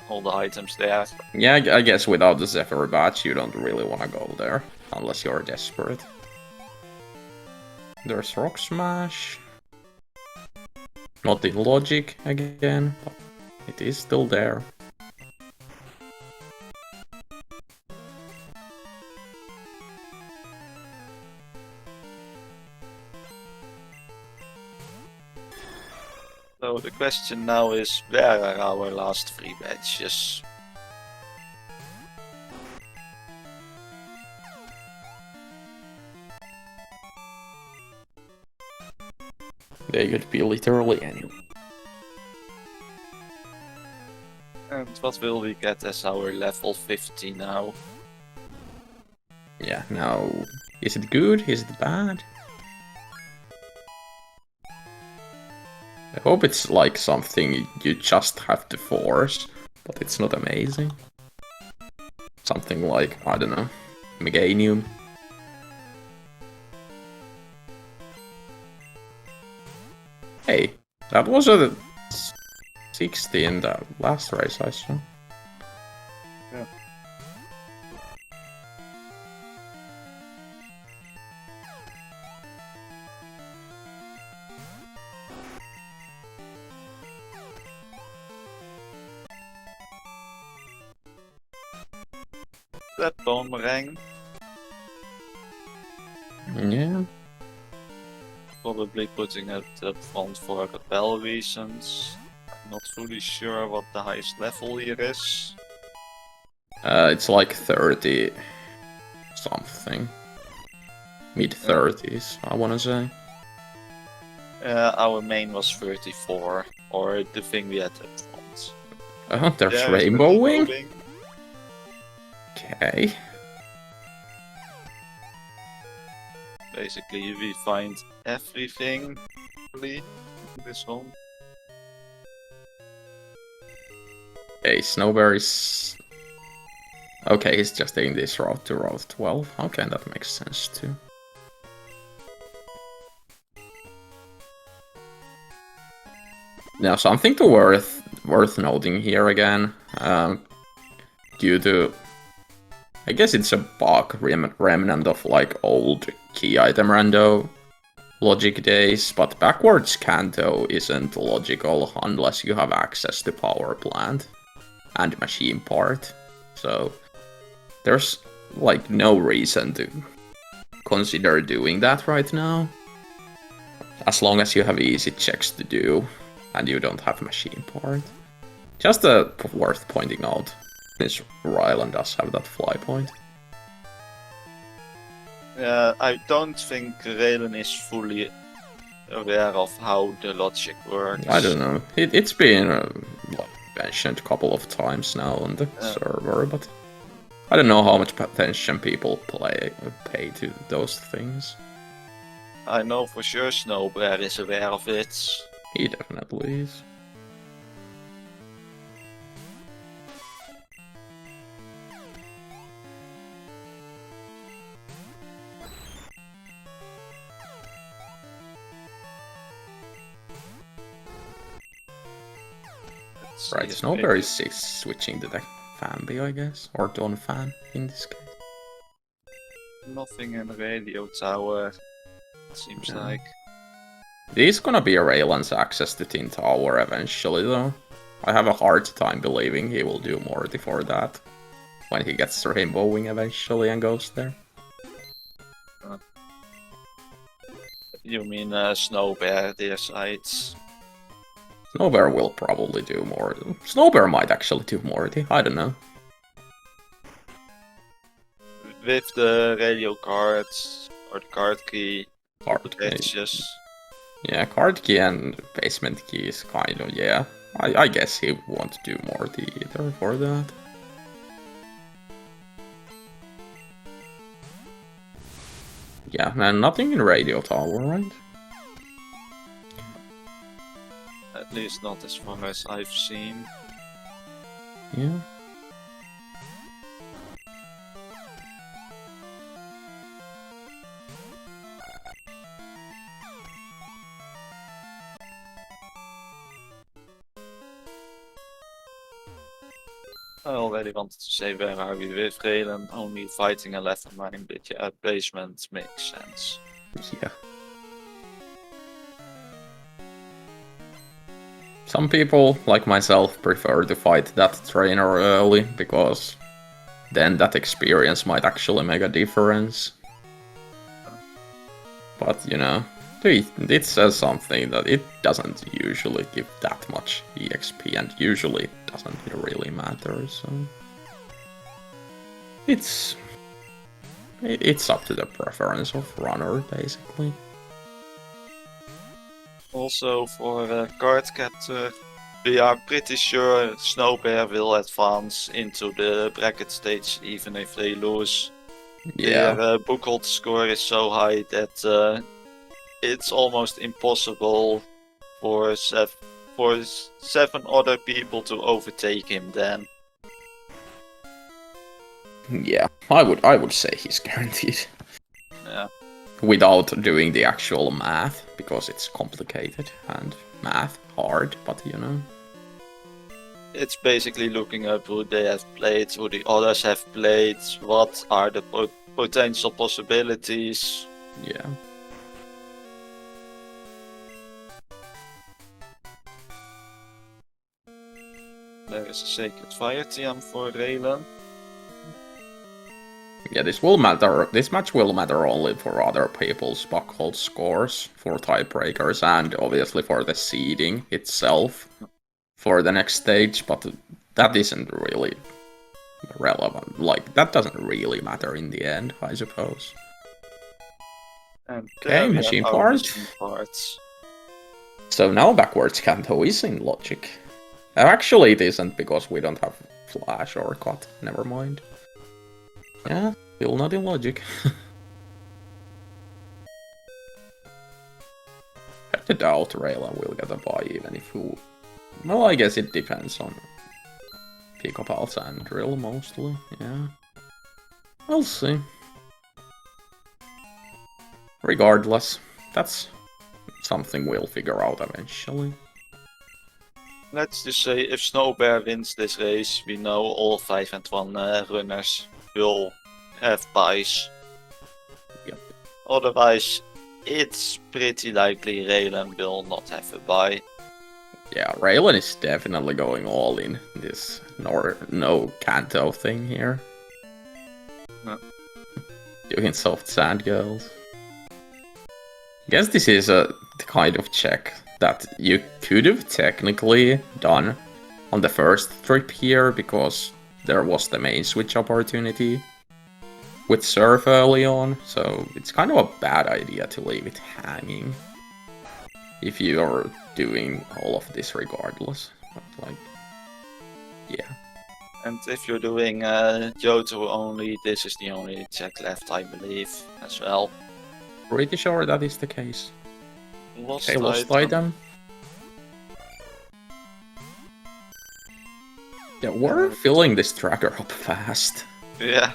All the items there. Yeah, I guess without the Zephyr badge, you don't really want to go there. Unless you're desperate. There's Rock Smash. Not in logic again, but it is still there. So the question now is, where are our last 3 badges? They could be literally anywhere. And what will we get as our level 50 now? Yeah, now, is it good? Is it bad? I hope it's like something you just have to force, but it's not amazing. Something like, I don't know, Meganium. Hey, that was a 60 in the last race I saw. Yeah. That boomerang. Yeah. Probably putting it up front for repel reasons. I'm not fully sure what the highest level here is. It's like 30 something. Mid 30s, I wanna say. Our main was 34, or the thing we had up front. There's There's Rainbow the Wing? Okay. Basically, we find everything in this one. Okay, Snowbear is... Okay, he's just taking this route to Route 12. Okay, that makes sense too. Now, something to worth noting here again, due to... I guess it's a bug remnant of like old key item rando logic days, but backwards Kanto isn't logical unless you have access to power plant and machine part. So there's like no reason to consider doing that right now. As long as you have easy checks to do and you don't have machine part. Just worth pointing out. This Ralen does have that fly point. I don't think Ralen is fully aware of how the logic works. I don't know. It's been like mentioned a couple of times now on the server, but I don't know how much attention people pay to those things. I know for sure Snowbear is aware of it. He definitely is. Right, Snowbear is switching to the Fanby, I guess, or Don Fan in this case. Nothing in the radio tower, seems like. There's gonna be a Raylan's access to Tin Tower eventually, though. I have a hard time believing he will do more before that. When he gets Rainbow Wing eventually and goes there. You mean Snowbear, their sides? Snowbear will probably do more. Snowbear might actually do more, I don't know. With the radio cards, or the card key, Key. Yeah, card key and basement key is kind of, yeah. I guess he won't do more either for that. Yeah, and nothing in Radio Tower, right? At least not as far as I've seen. Yeah. I already wanted to say where are we with Ralen, only fighting a level 9, but yeah, placement makes sense. Yeah. Some people, like myself, prefer to fight that trainer early, because then that experience might actually make a difference. But, you know, it says something that it doesn't usually give that much EXP, and usually it doesn't really matter, so... It's up to the preference of runner, basically. Also for card capture, we are pretty sure Snowbear will advance into the bracket stage even if they lose. Yeah. Their bookhold score is so high that it's almost impossible for 7 other people to overtake him then. Yeah, I would say he's guaranteed. Yeah. Without doing the actual math, because it's complicated and math hard, but you know. It's basically looking up who they have played, who the others have played, what are the potential possibilities. Yeah. There is a Sacred Fire TM for Ralen. Yeah, this will matter. This match will matter only for other people's buckhold scores, for tiebreakers, and obviously for the seeding itself for the next stage, but that isn't really relevant. Like, that doesn't really matter in the end, I suppose. And Okay, machine parts. So now backwards Kanto is in logic. Actually, it isn't, because we don't have flash or cut. Never mind. Yeah, still not in logic. I doubt Ralen will get a buy even if you... Well, I guess it depends on pick-up Alsa and drill mostly, yeah. We'll see. Regardless, that's something we'll figure out eventually. Let's just say if Snowbear wins this race, we know all 5 and 1 runners will have buys. Yep. Otherwise, it's pretty likely Ralen will not have a buy. Yeah, Ralen is definitely going all in this no Kanto thing here. No. Doing soft sand girls. Guess this is a kind of check that you could have technically done on the first trip here, because there was the main switch opportunity with Surf early on, so it's kind of a bad idea to leave it hanging if you're doing all of this regardless. But, like, yeah. And if you're doing Johto only, this is the only check left, I believe, as well. Pretty sure that is the case. Lost Lost item. Yeah, we're filling this tracker up fast. Yeah.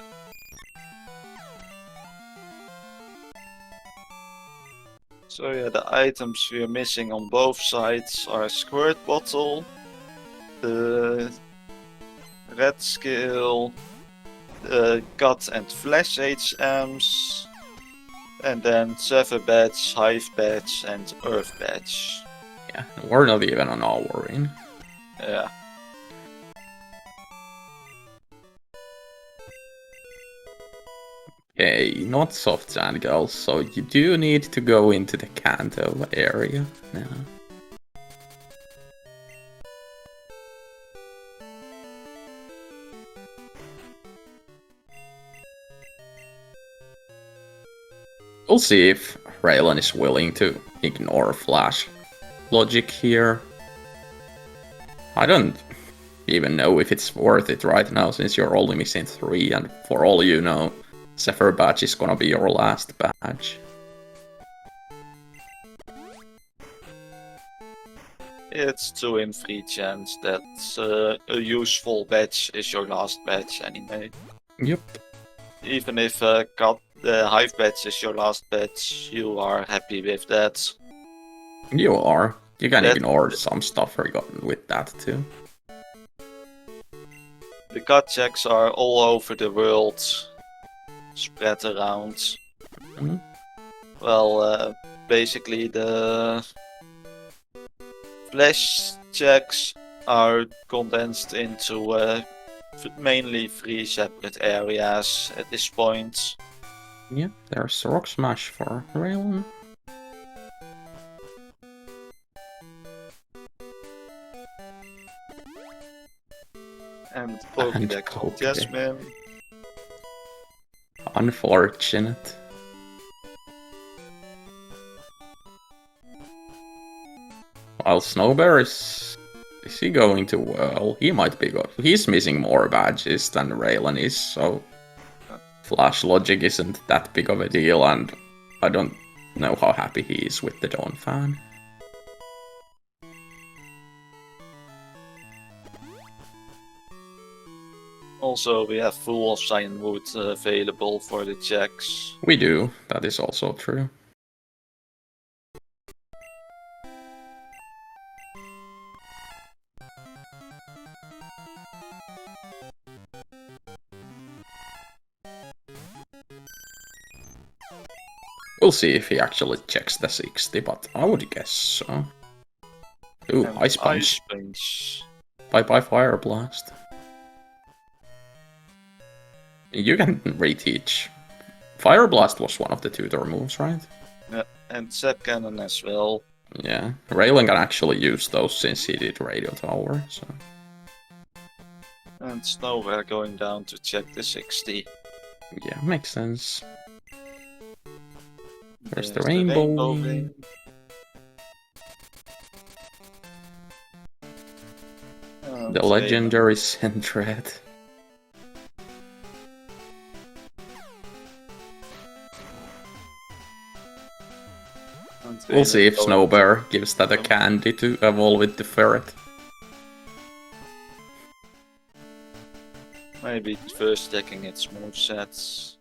So yeah, the items we're missing on both sides are Squirt Bottle, the Red Skill, the Cut and Flash HMs, and then Sever Badge, Hive Badge, and Earth Badge. Yeah, we're not even on our in. Yeah. Okay, not soft sand girls, so you do need to go into the Kanto area now. We'll see if Ralen is willing to ignore flash logic here. I don't even know if it's worth it right now, since you're only missing 3, and for all you know, Zephyr badge is gonna be your last badge. It's 2 in 3 chance that a useful badge is your last badge anyway. Yep. Even if the Hive badge is your last badge, you are happy with that. You are. You can ignore some stuff with that too. The cut checks are all over the world, spread around. Mhm. Well, basically the flash checks are condensed into mainly 3 separate areas at this point. Yeah, there's Rock Smash for Ralen. And Pokédex of Pokédex. Jasmine. Unfortunate. While Snowbear is he going to well? He might be good. He's missing more badges than Ralen is, so Flash Logic isn't that big of a deal, and I don't know how happy he is with the Dawn fan. Also, we have full of Cyanwood available for the checks. We do, that is also true. We'll see if he actually checks the 60, but I would guess so. Ooh, And Ice Punch. Punch. Bye-bye Fire Blast. You can reteach. Fire Blast was one of the tutor moves, right? Yeah, and Zap Cannon as well. Yeah, Ralen can actually use those since he did Radio Tower, so... And Snowbear going down to check the 60. Yeah, makes sense. There's the There's Rainbow Wing. Wing. The legendary Sentret. We'll see if Snowbear gives that a candy to evolve with the ferret. Maybe first checking its movesets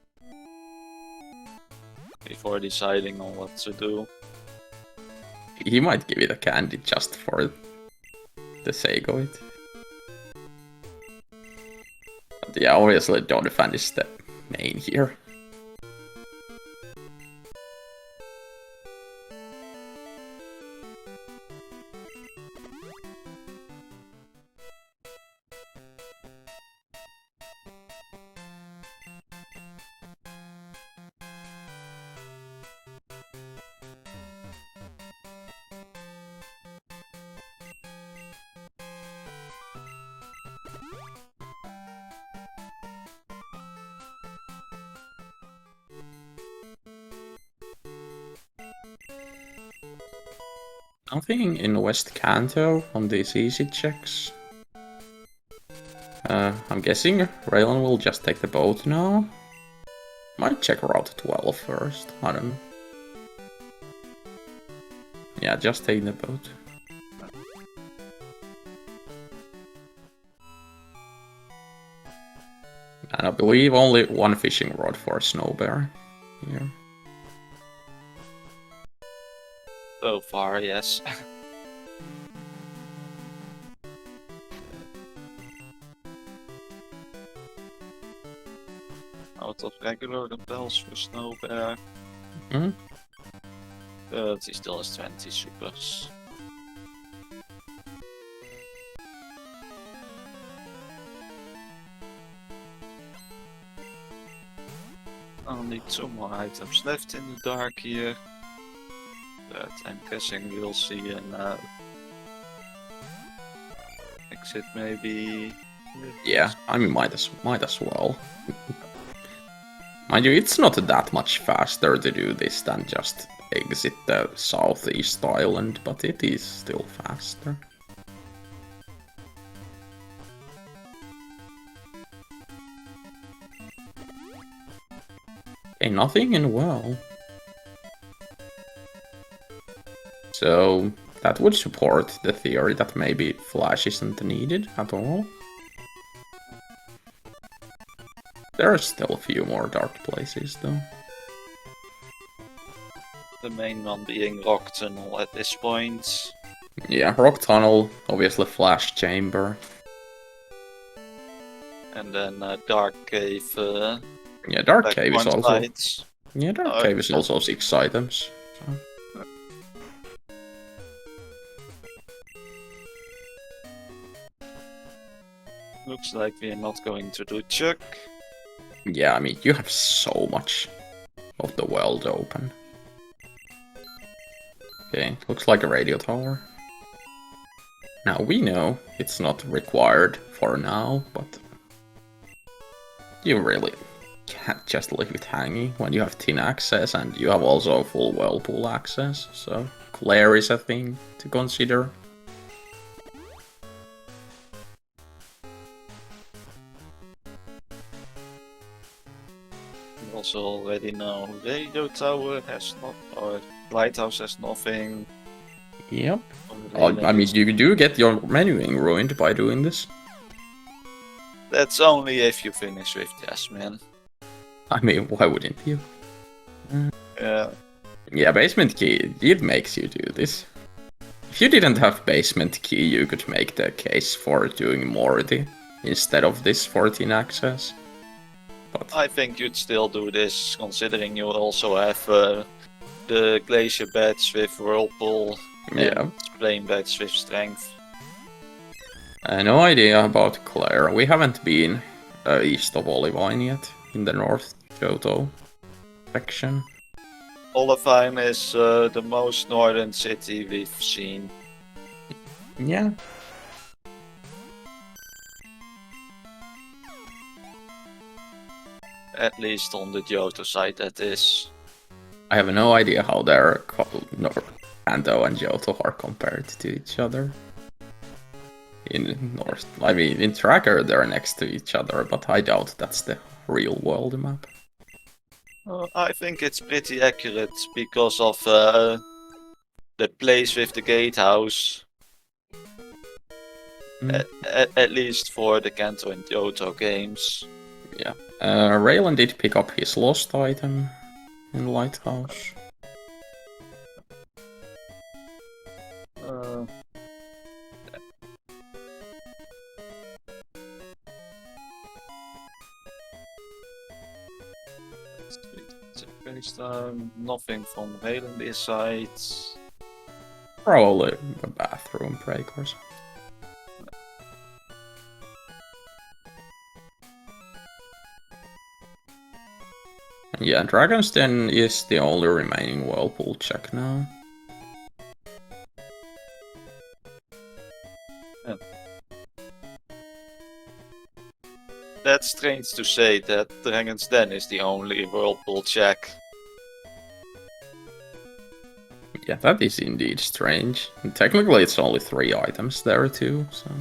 before deciding on what to do. He might give it a candy just for the sake of it. But yeah, obviously Donphan is the main here. Nothing in West Kanto on these easy checks. I'm guessing Ralen will just take the boat now. Might check Route 12 first, I don't know. Yeah, just take the boat. And I believe only one fishing rod for Snowbear here. So far, yes. Out of regular repels for Snowbear. Hmm? But he still has 20 supers. Only 2 more items left in the dark here. But I'm guessing we'll see an exit maybe. Yeah, I mean might as well. Mind you, it's not that much faster to do this than just exit the southeast island, but it is still faster. Okay, nothing in well. So that would support the theory that maybe flash isn't needed at all. There are still a few more dark places though. The main one being Rock Tunnel at this point. Yeah, Rock Tunnel, obviously Flash Chamber. And then Dark Cave. Yeah, Dark Back Cave is one also... sides. Yeah, Dark Cave is also 6 items. So. Looks like we're not going to do Chuck. Yeah, I mean, you have so much of the world open. Okay, looks like a radio tower. Now, we know it's not required for now, but you really can't just leave it hanging when you have tin access and you have also full whirlpool access, so Claire is a thing to consider. We also already know radio tower has not, or lighthouse has nothing. Yep. I mean, you do get your menuing ruined by doing this. That's only if you finish with Jasmine. I mean, why wouldn't you? Yeah. Yeah, basement key, it makes you do this. If you didn't have basement key, you could make the case for doing Morty instead of this 14 access. But I think you'd still do this, considering you also have the Glacier badge with Whirlpool yeah, and Plane badge with Strength. no idea about Claire. We haven't been east of Olivine yet, in the North Johto section. Olivine is the most northern city we've seen. Yeah. At least on the Johto side, that is. I have no idea how their Kanto and Johto are compared to each other. In North, I mean, in Tracker they're next to each other, but I doubt that's the real world map. I think it's pretty accurate because of the place with the gatehouse. At least for the Kanto and Johto games. Yeah. Ralen did pick up his lost item in Lighthouse. Nothing from Ralen besides. Probably a bathroom break or something. Yeah, Dragon's Den is the only remaining Whirlpool check now. Yeah. That's strange to say that Dragon's Den is the only Whirlpool check. Yeah, that is indeed strange. And technically it's only 3 items there too, so...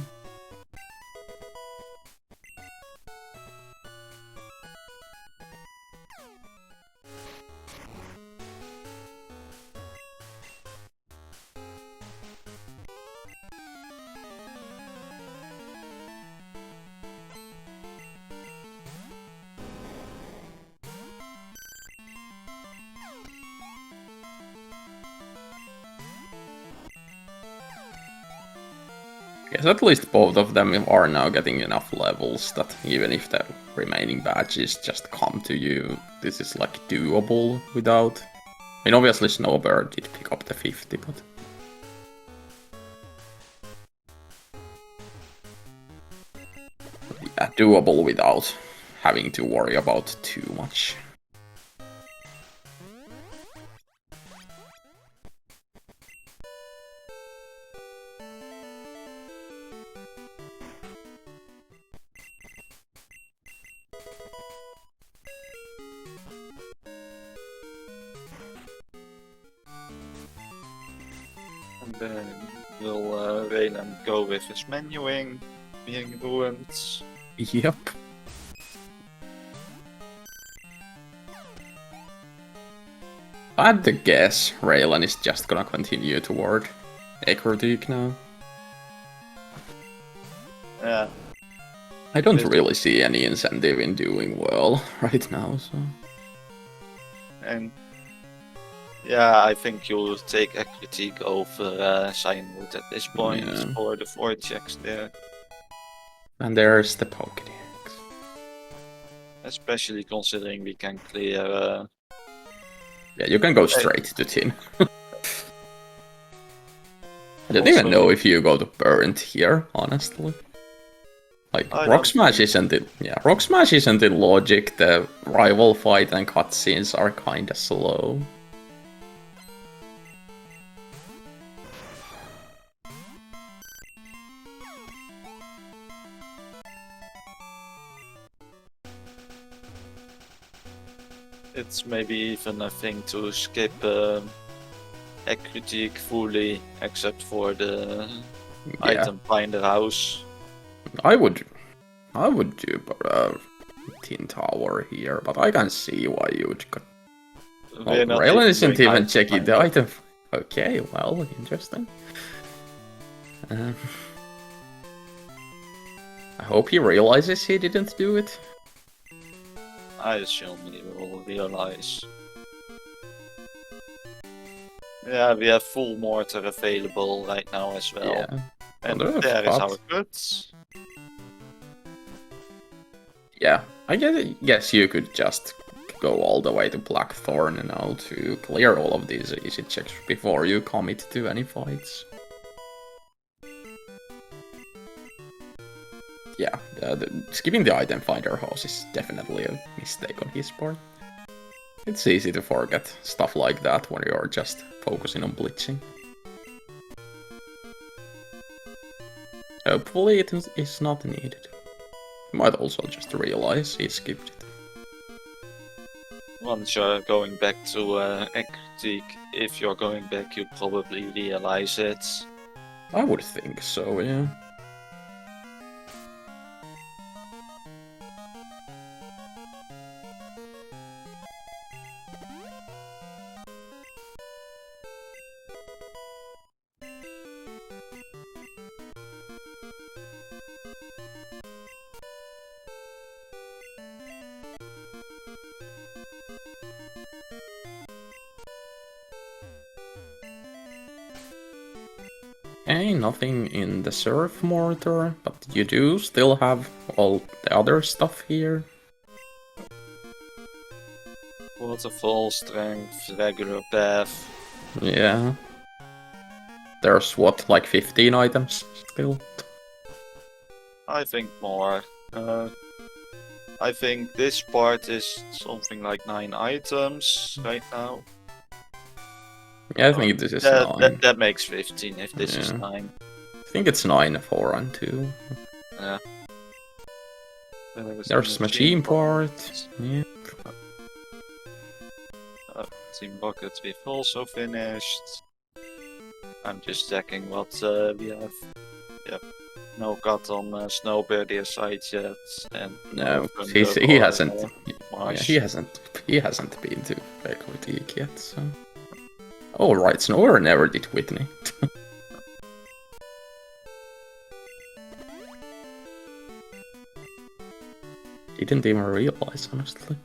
Yes, at least both of them are now getting enough levels that even if the remaining badges just come to you, this is like doable without... I mean, obviously Snowbear did pick up the 50, but... Yeah, doable without having to worry about too much. And then will Ralen go with his menuing being ruined. Yep. I had to guess Ralen is just gonna continue toward Ekrotik now. Yeah. I don't really see any incentive in doing well right now, so... And yeah, I think you'll take a critique over Cyanwood at this point for the 4 checks there. And there's the Pokédex. Especially considering we can clear... Yeah, you can go straight to tin. I don't even know if you go to Burnt here, honestly. Like, Rock Smash isn't it? Yeah, Rock Smash isn't in logic, the rival fight and cutscenes are kinda slow. It's maybe even a thing to skip Critique fully, except for the item finder house. I would do Tin Tower here, but I can see why you would go. Well, Ralen isn't even checking the item. Okay, well, interesting. I hope he realizes he didn't do it. I assume he will realize. Yeah, we have full mortar available right now as well. Yeah. And there is our goods. Yeah, I guess you could just go all the way to Blackthorn now to clear all of these easy checks before you commit to any fights. Yeah, skipping the item finder house is definitely a mistake on his part. It's easy to forget stuff like that when you're just focusing on blitzing. Hopefully it is not needed. You might also just realize he skipped it. Once you're going back to Critique, if you're going back, you probably realize it. I would think so, yeah. Okay, nothing in the Surf Mortar, but you do still have all the other stuff here. Waterfall, Strength, Regular Path. Yeah. There's what, like 15 items still? I think more. I think this part is something like 9 items right now. Yeah, I think this is 9. That makes 15 if this is 9. I think it's 9 for run 2. Yeah. There's machine parts. Yeah. Team Buckets we've also finished. I'm just checking what we have. Yep. No cut on Snowbear their sides yet, and no, he hasn't. Yeah, he hasn't been to Critique yet. So. Oh right, Snowbear never did Whitney. Didn't even realize, honestly.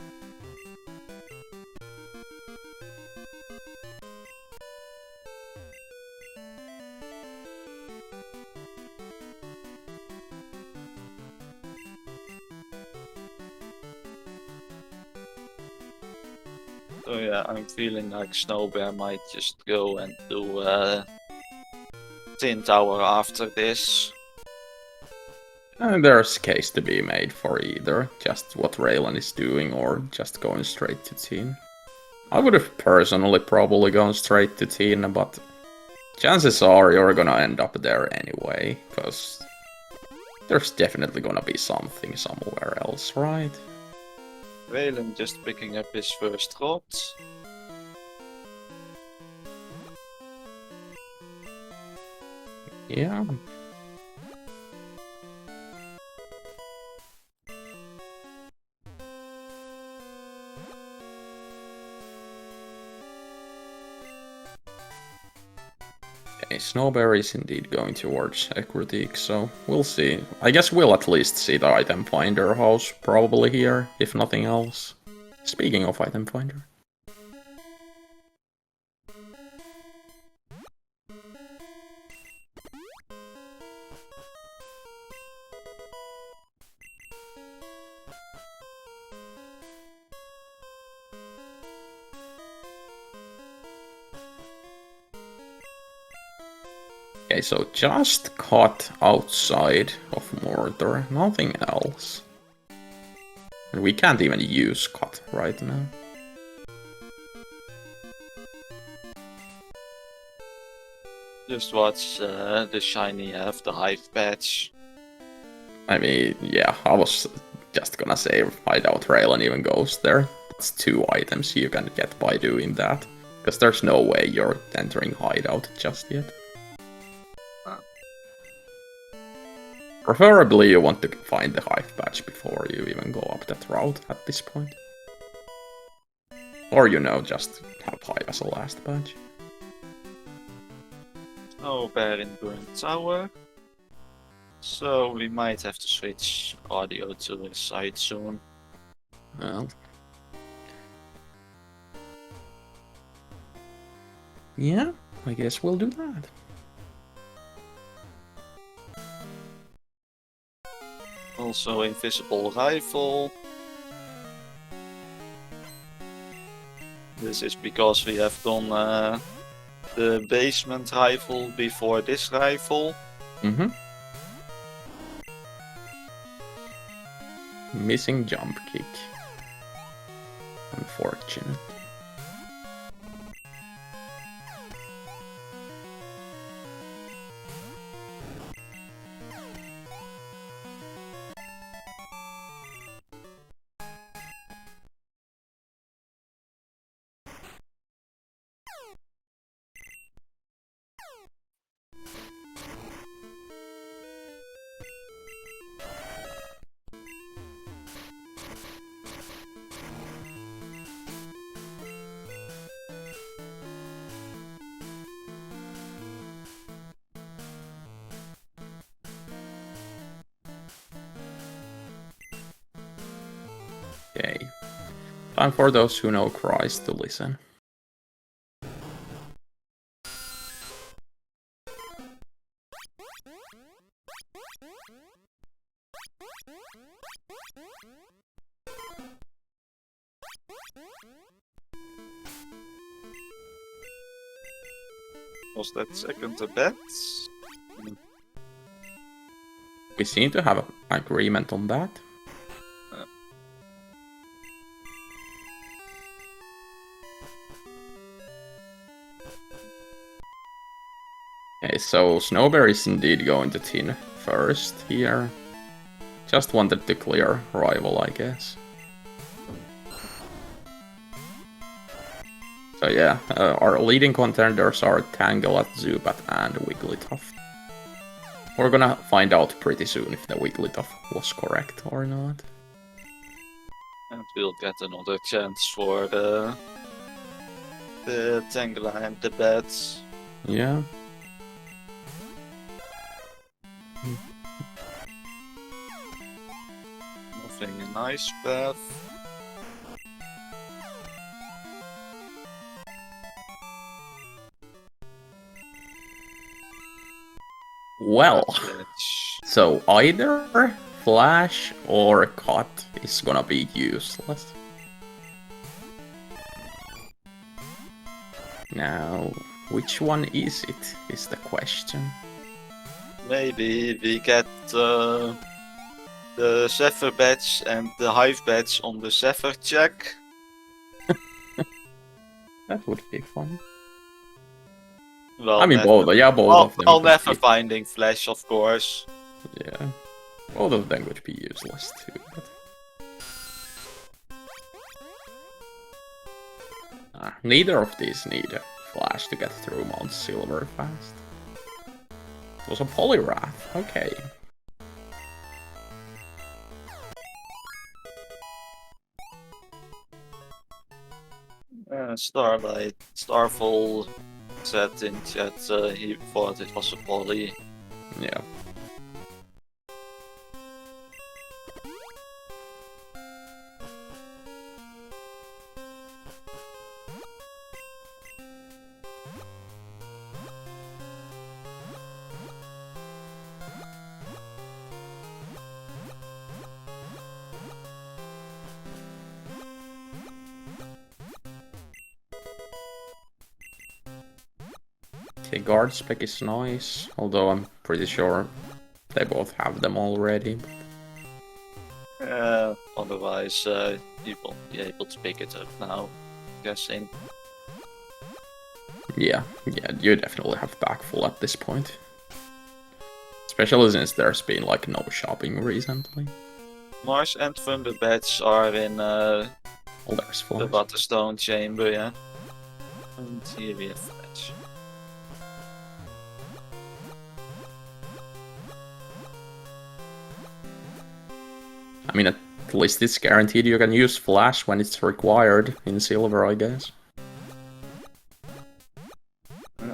So yeah, I'm feeling like Snowbear might just go and do Tin Tower after this. There's a case to be made for either, just what Ralen is doing or just going straight to Tin. I would have personally probably gone straight to Tin, but chances are you're gonna end up there anyway, because there's definitely gonna be something somewhere else, right? Ralen just picking up his first rot. Yeah. Okay, Snowbear is indeed going towards a critique, so we'll see. I guess we'll at least see the item finder house probably here, if nothing else. Speaking of item finder. Okay, so just cut outside of mortar, nothing else. And we can't even use cut right now. Just watch the shiny have the hive patch. I mean, yeah, I was just gonna say I doubt Ralen even goes there. That's 2 items you can get by doing that. Because there's no way you're entering hideout just yet. Preferably you want to find the hive patch before you even go up that route at this point. Or just have hive as a last patch. Snowbear in Burn Tower. So we might have to switch audio to the side soon. Well. Yeah, I guess we'll do that. Also invisible rifle. This is because we have done the basement rifle before this rifle. Missing jump kick. Unfortunate. Okay. Time for those who know Christ to listen. Was that second a bet? We seem to have an agreement on that. Okay, so Snowbear is indeed going to tin first here. Just wanted to clear rival, I guess. So yeah, our leading contenders are Tangle, Zubat, and Wigglytuff. We're gonna find out pretty soon if the Wigglytuff was correct or not. And we'll get another chance for the Tangela and the bats. Yeah. Nothing in ice path. Well, so either Flash or Cut is gonna be useless. Now, which one is it, is the question. Maybe we get the Zephyr badge and the Hive badge on the Zephyr check. That would be fun. Well, I mean, both of them. I'll never finding Flash, of course. Yeah, both of them would be useless too. But... neither of these need a Flash to get through Mount Silver fast. It was a Poliwrath, okay. Starlight, Starfall, said in chat he thought it was a poly. Yeah. Okay, guard spec is nice, although I'm pretty sure they both have them already. Otherwise, you won't be able to pick it up now, guessing. Yeah, you definitely have backfull at this point. Especially since there's been like no shopping recently. Mars and Thunder Badge are in Well, there's the flash. Waterstone chamber, yeah. And here we have Fletch. I mean, at least it's guaranteed you can use flash when it's required in silver, I guess. Yeah.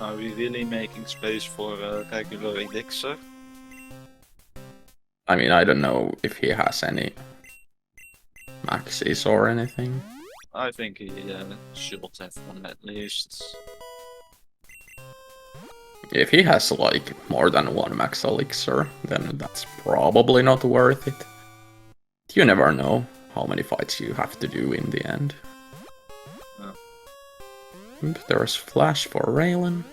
Are we really making space for a regular elixir? I mean, I don't know if he has any maxis or anything. I think he should have one at least. If he has like more than one max elixir, then that's probably not worth it. You never know how many fights you have to do in the end. Yeah. There's flash for Ralen.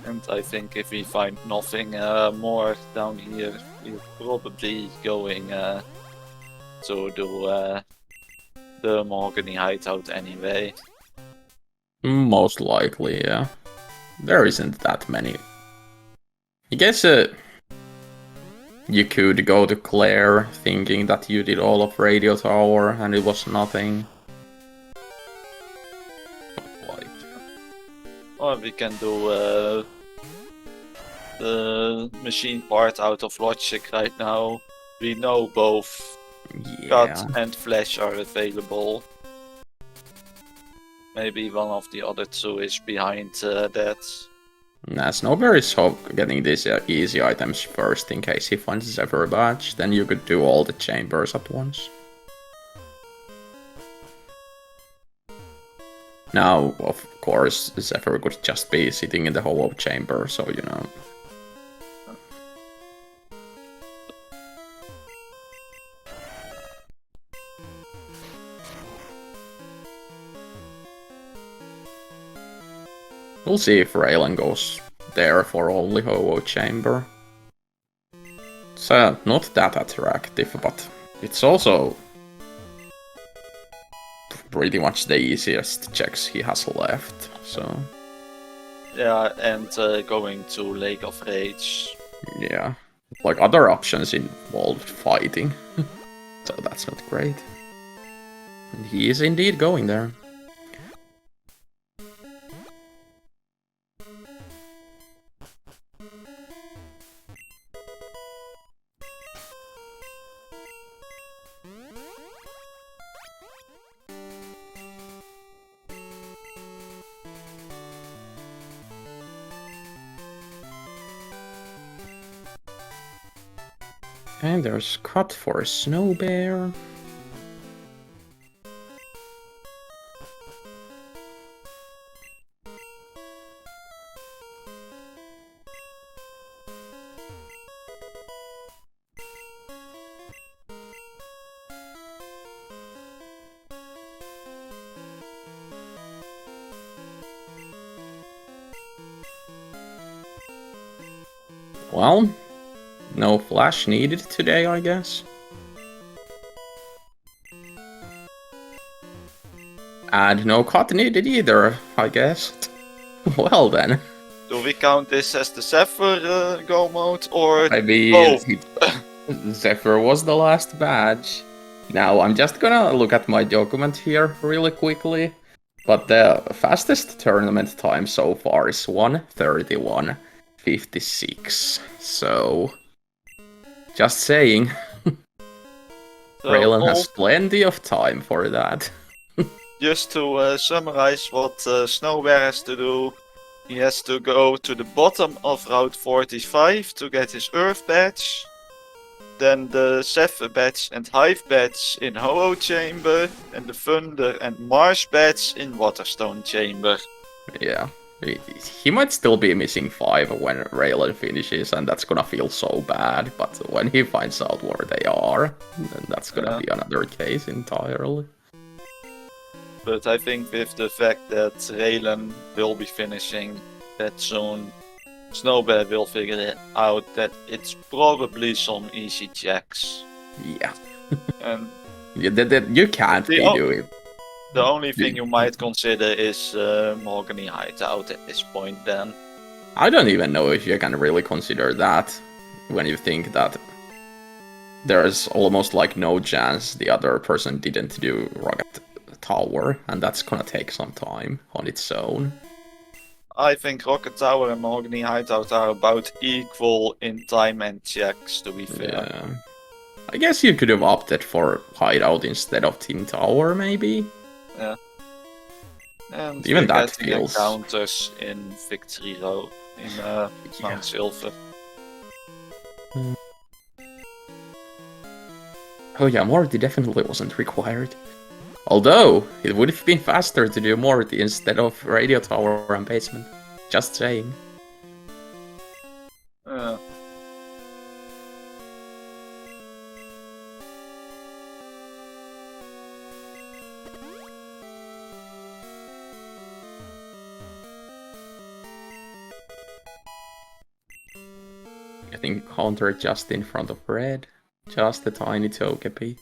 And I think if we find nothing more down here, we're probably going to do the Mahogany hideout anyway. Most likely, yeah. There isn't that many. I guess you could go to Claire thinking that you did all of Radio Tower and it was nothing. Like, Or we can do the machine part out of logic right now. We know both yeah. Cut and Flash are available. Maybe one of the other two is behind that. Nah, Snowbear is getting these easy items first in case he finds Zephyr Badge, then you could do all the chambers at once. Now, of course, Zephyr could just be sitting in the hollow chamber, so you know. We'll see if Ralen goes there for only Ho-Oh Chamber. It's not that attractive, but it's also pretty much the easiest checks he has left, so... Yeah, and going to Lake of Rage. Yeah, like other options involved fighting, so that's not great. And he is indeed going there. And there's cut for a Snowbear. Well, no flash needed today, I guess. And no cut needed either, I guess. Well then. Do we count this as the Zephyr go mode or I mean, both? Zephyr was the last badge. Now I'm just gonna look at my document here really quickly. But the fastest tournament time so far is 1:31:56. So, just saying, So Ralen has plenty of time for that. just to summarize what Snowbear has to do, he has to go to the bottom of Route 45 to get his Earth badge. Then the Zephyr badge and Hive badge in Ho-Oh Chamber, and the Thunder and Mars badge in Waterstone Chamber. Yeah, he might still be missing 5 when Ralen finishes, and that's gonna feel so bad. But when he finds out where they are, then that's gonna be another case entirely. But I think with the fact that Ralen will be finishing that soon, Snowbear will figure it out that it's probably some easy checks. Yeah. And you can't be doing. The only thing you might consider is Mahogany Hideout at this point then. I don't even know if you can really consider that when you think that there's almost like no chance the other person didn't do Rocket Tower, and that's gonna take some time on its own. I think Rocket Tower and Mahogany Hideout are about equal in time and checks, to be fair. Yeah. I guess you could have opted for Hideout instead of Tin Tower, maybe? Yeah. And even that feels... encounters in Victory Road, in Mount Silver. Oh yeah, Morty definitely wasn't required. Although, it would have been faster to do Morty instead of Radio Tower and Basement. Just saying. Getting counter just in front of red. Just a tiny Togepi.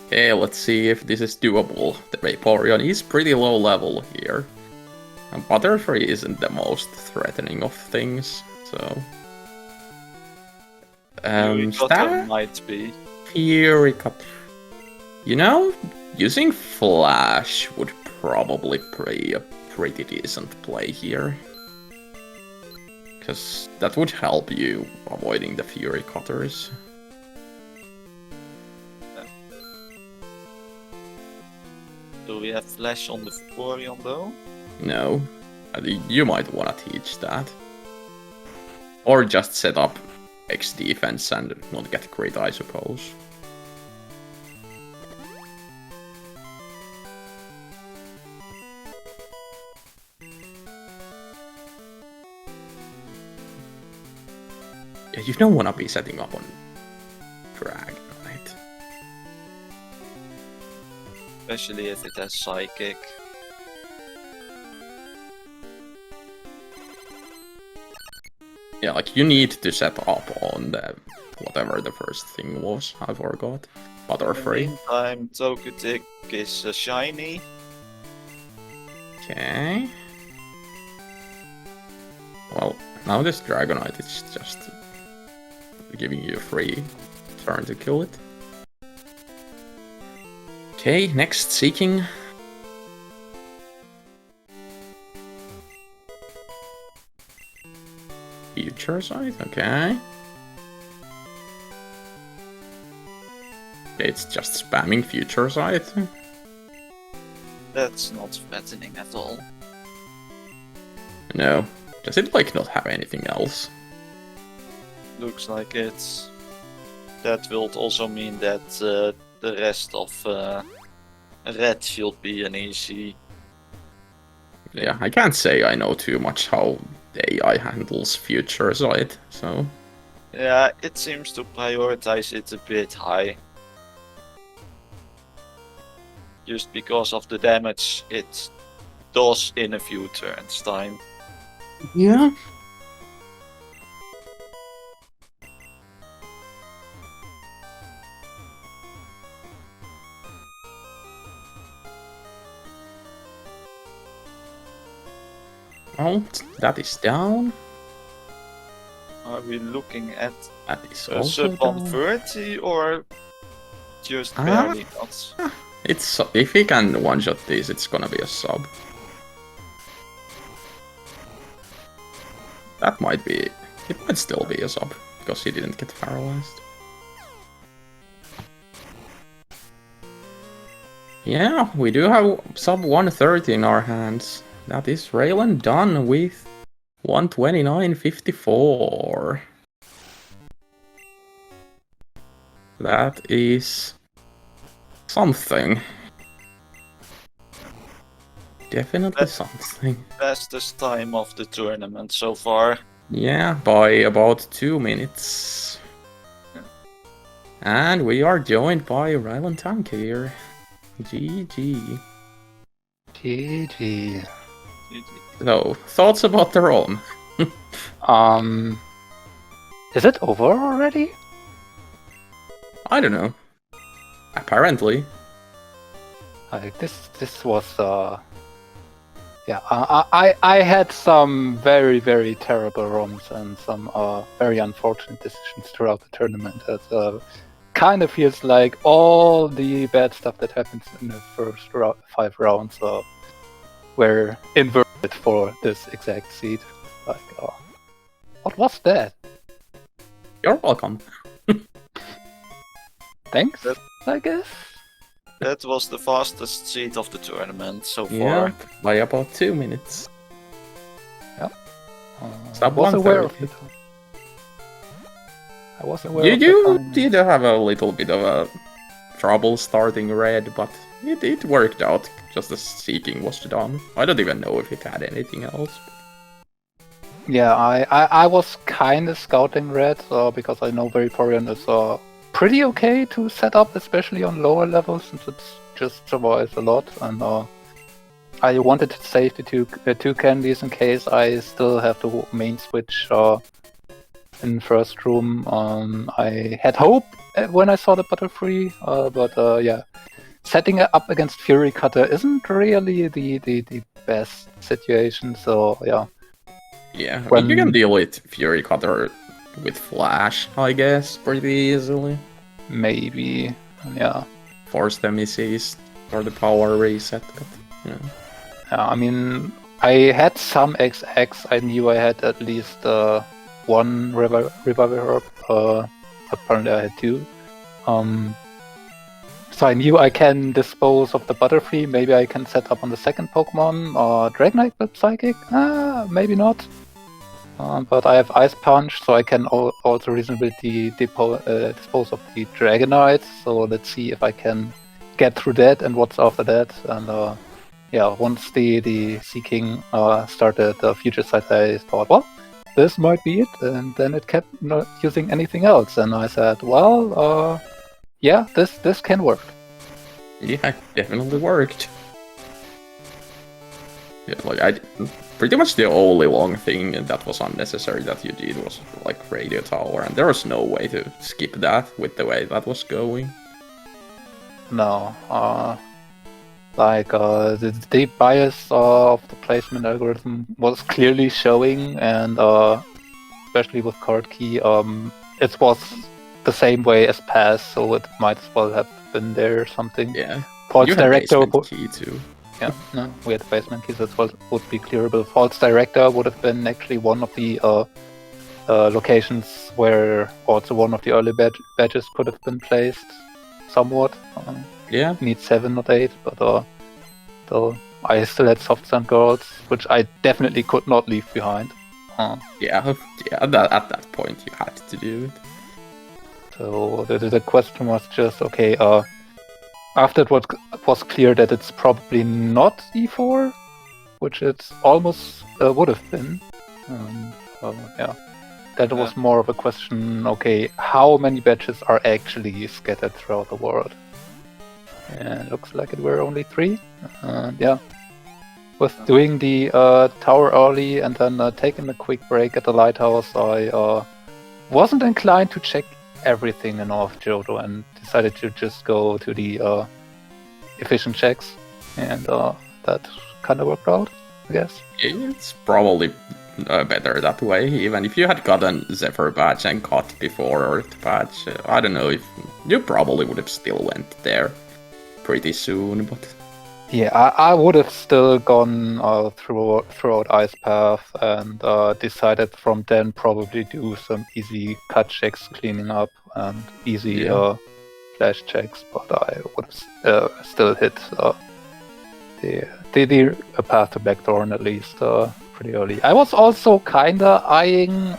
Okay, let's see if this is doable. The Vaporeon is pretty low level here. And Butterfree isn't the most threatening of things, so... That might be. Fury Cutter. You know, using Flash would probably be a pretty decent play here. Because that would help you avoiding the Fury Cutters. Do we have Flash on the Vaporeon though? No. You might want to teach that. Or just set up X defense and not get crit, I suppose. Yeah, you don't want to be setting up on Drag, right? Especially if it has Psychic. Yeah, like you need to set up on the whatever the first thing was. I forgot. Butterfree. In the meantime, Togetic is shiny. Okay. Well, now this Dragonite is just giving you a free turn to kill it. Okay, next Seeking. Future Sight, okay. It's just spamming Future Sight. That's not threatening at all. No. Does it like not have anything else? Looks like it's... That will also mean that the rest of Red should be an easy... Yeah, I can't say I know too much how the AI handles Future Sight, so... Yeah, it seems to prioritize it a bit high. Just because of the damage it does in a few turns time. Yeah. Oh, that is down. Are we looking at That is a also sub down. 130 or just Ah. barely not? It's if he can one-shot these, it's gonna be a sub. That might be. It might still be a sub because he didn't get paralyzed. Yeah, we do have sub 130 in our hands. That is Ralen done with 129.54. That is something. Definitely something. Fastest time of the tournament so far. Yeah, by about 2 minutes. And we are joined by Ralen Tankir. GG. GG. So, thoughts about the ROM? Is it over already? I don't know. Apparently. Like this was yeah. I had some very terrible ROMs and some very unfortunate decisions throughout the tournament. It kind of feels like all the bad stuff that happens in the first 5 rounds were inverted for this exact seed. Like, what was that? You're welcome. Thanks, I guess. That was the fastest seed of the tournament so far. Yeah, by about 2 minutes. Yeah. Sub I was aware of 130. it. I was aware of You the timing. did have a little bit of a trouble starting red, but it worked out just as Seeking was done. I don't even know if it had anything else. Yeah, I was kind of scouting red because I know Vaporeon is pretty okay to set up, especially on lower levels, since it just survives a lot. And I wanted to save the two candies in case I still have to main switch in first room. I had hope when I saw the Butterfree, but yeah, setting it up against Fury Cutter isn't really the best situation. So yeah. Yeah, I mean, you can deal with Fury Cutter with Flash, I guess, pretty easily. Maybe, yeah. Force the misses or the power reset, but yeah. I mean, I had some XX. I knew I had at least one Revival Herb. Apparently I had 2. So I knew I can dispose of the Butterfree. Maybe I can set up on the second Pokemon. Dragonite with Psychic? Maybe not. But I have Ice Punch, so I can also reasonably dispose of the Dragonite. So let's see if I can get through that and what's after that. And yeah, once the Seeking started the Future Sight, I thought, well, this might be it. And then it kept not using anything else. And I said, well, yeah, this can work. Yeah, it definitely worked. Yeah, like pretty much the only long thing that was unnecessary that you did was like Radio Tower, and there was no way to skip that with the way that was going. No, like the bias of the placement algorithm was clearly showing, and especially with card key, it was the same way as pass, so it might as well have been there or something. Yeah, False you had Director basement key too. Yeah, no, we had the basement keys, that would be clearable. False Director would have been actually one of the locations where also one of the early badges could have been placed, somewhat. Yeah. Need 7, not 8, but though I still had Soft Sand Girls, which I definitely could not leave behind. Yeah, at that point you had to do it. So the question was just, okay, after it was clear that it's probably not E4, which it almost would have been. Yeah, that was more of a question, okay, how many badges are actually scattered throughout the world? And it looks like it were only 3. Yeah, with doing the tower early and then taking a quick break at the lighthouse, I wasn't inclined to check everything in off Johto and decided to just go to the efficient checks, and that kind of worked out. I guess. It's probably better that way. Even if you had gotten Zephyr badge and got before Earth badge, I don't know if you probably would have still went there pretty soon. But Yeah, I would have still gone throughout Ice Path and decided from then probably do some easy cut checks, cleaning up, and easy flash checks. But I would have still hit the path to Blackthorn at least pretty early. I was also kinda eyeing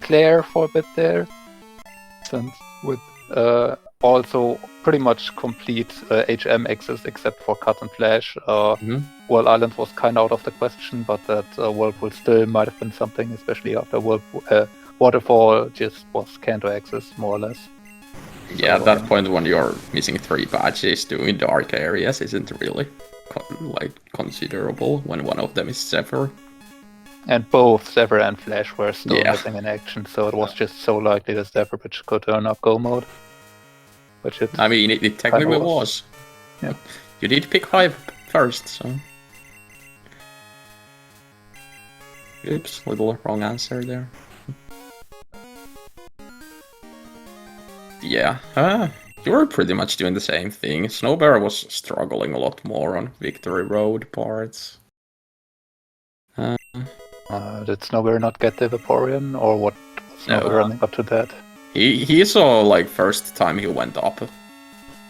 Claire for a bit there, since with also pretty much complete HM access except for Cut and Flash. World Island was kind of out of the question, but that Whirlpool still might have been something, especially after Waterfall just was Kanto access, more or less. Yeah, at that point when you're missing 3 badges, doing dark areas isn't really considerable when one of them is Zephyr. And both Zephyr and Flash were still missing in action, so it was just so likely that Zephyr could turn up Go mode. Which it technically was. Yeah. You did pick 5 first, so... Oops, little wrong answer there. Yeah, you were pretty much doing the same thing. Snowbear was struggling a lot more on Victory Road parts. Did Snowbear not get the Vaporeon, or what was Snowbear running up to that? He saw, first time he went up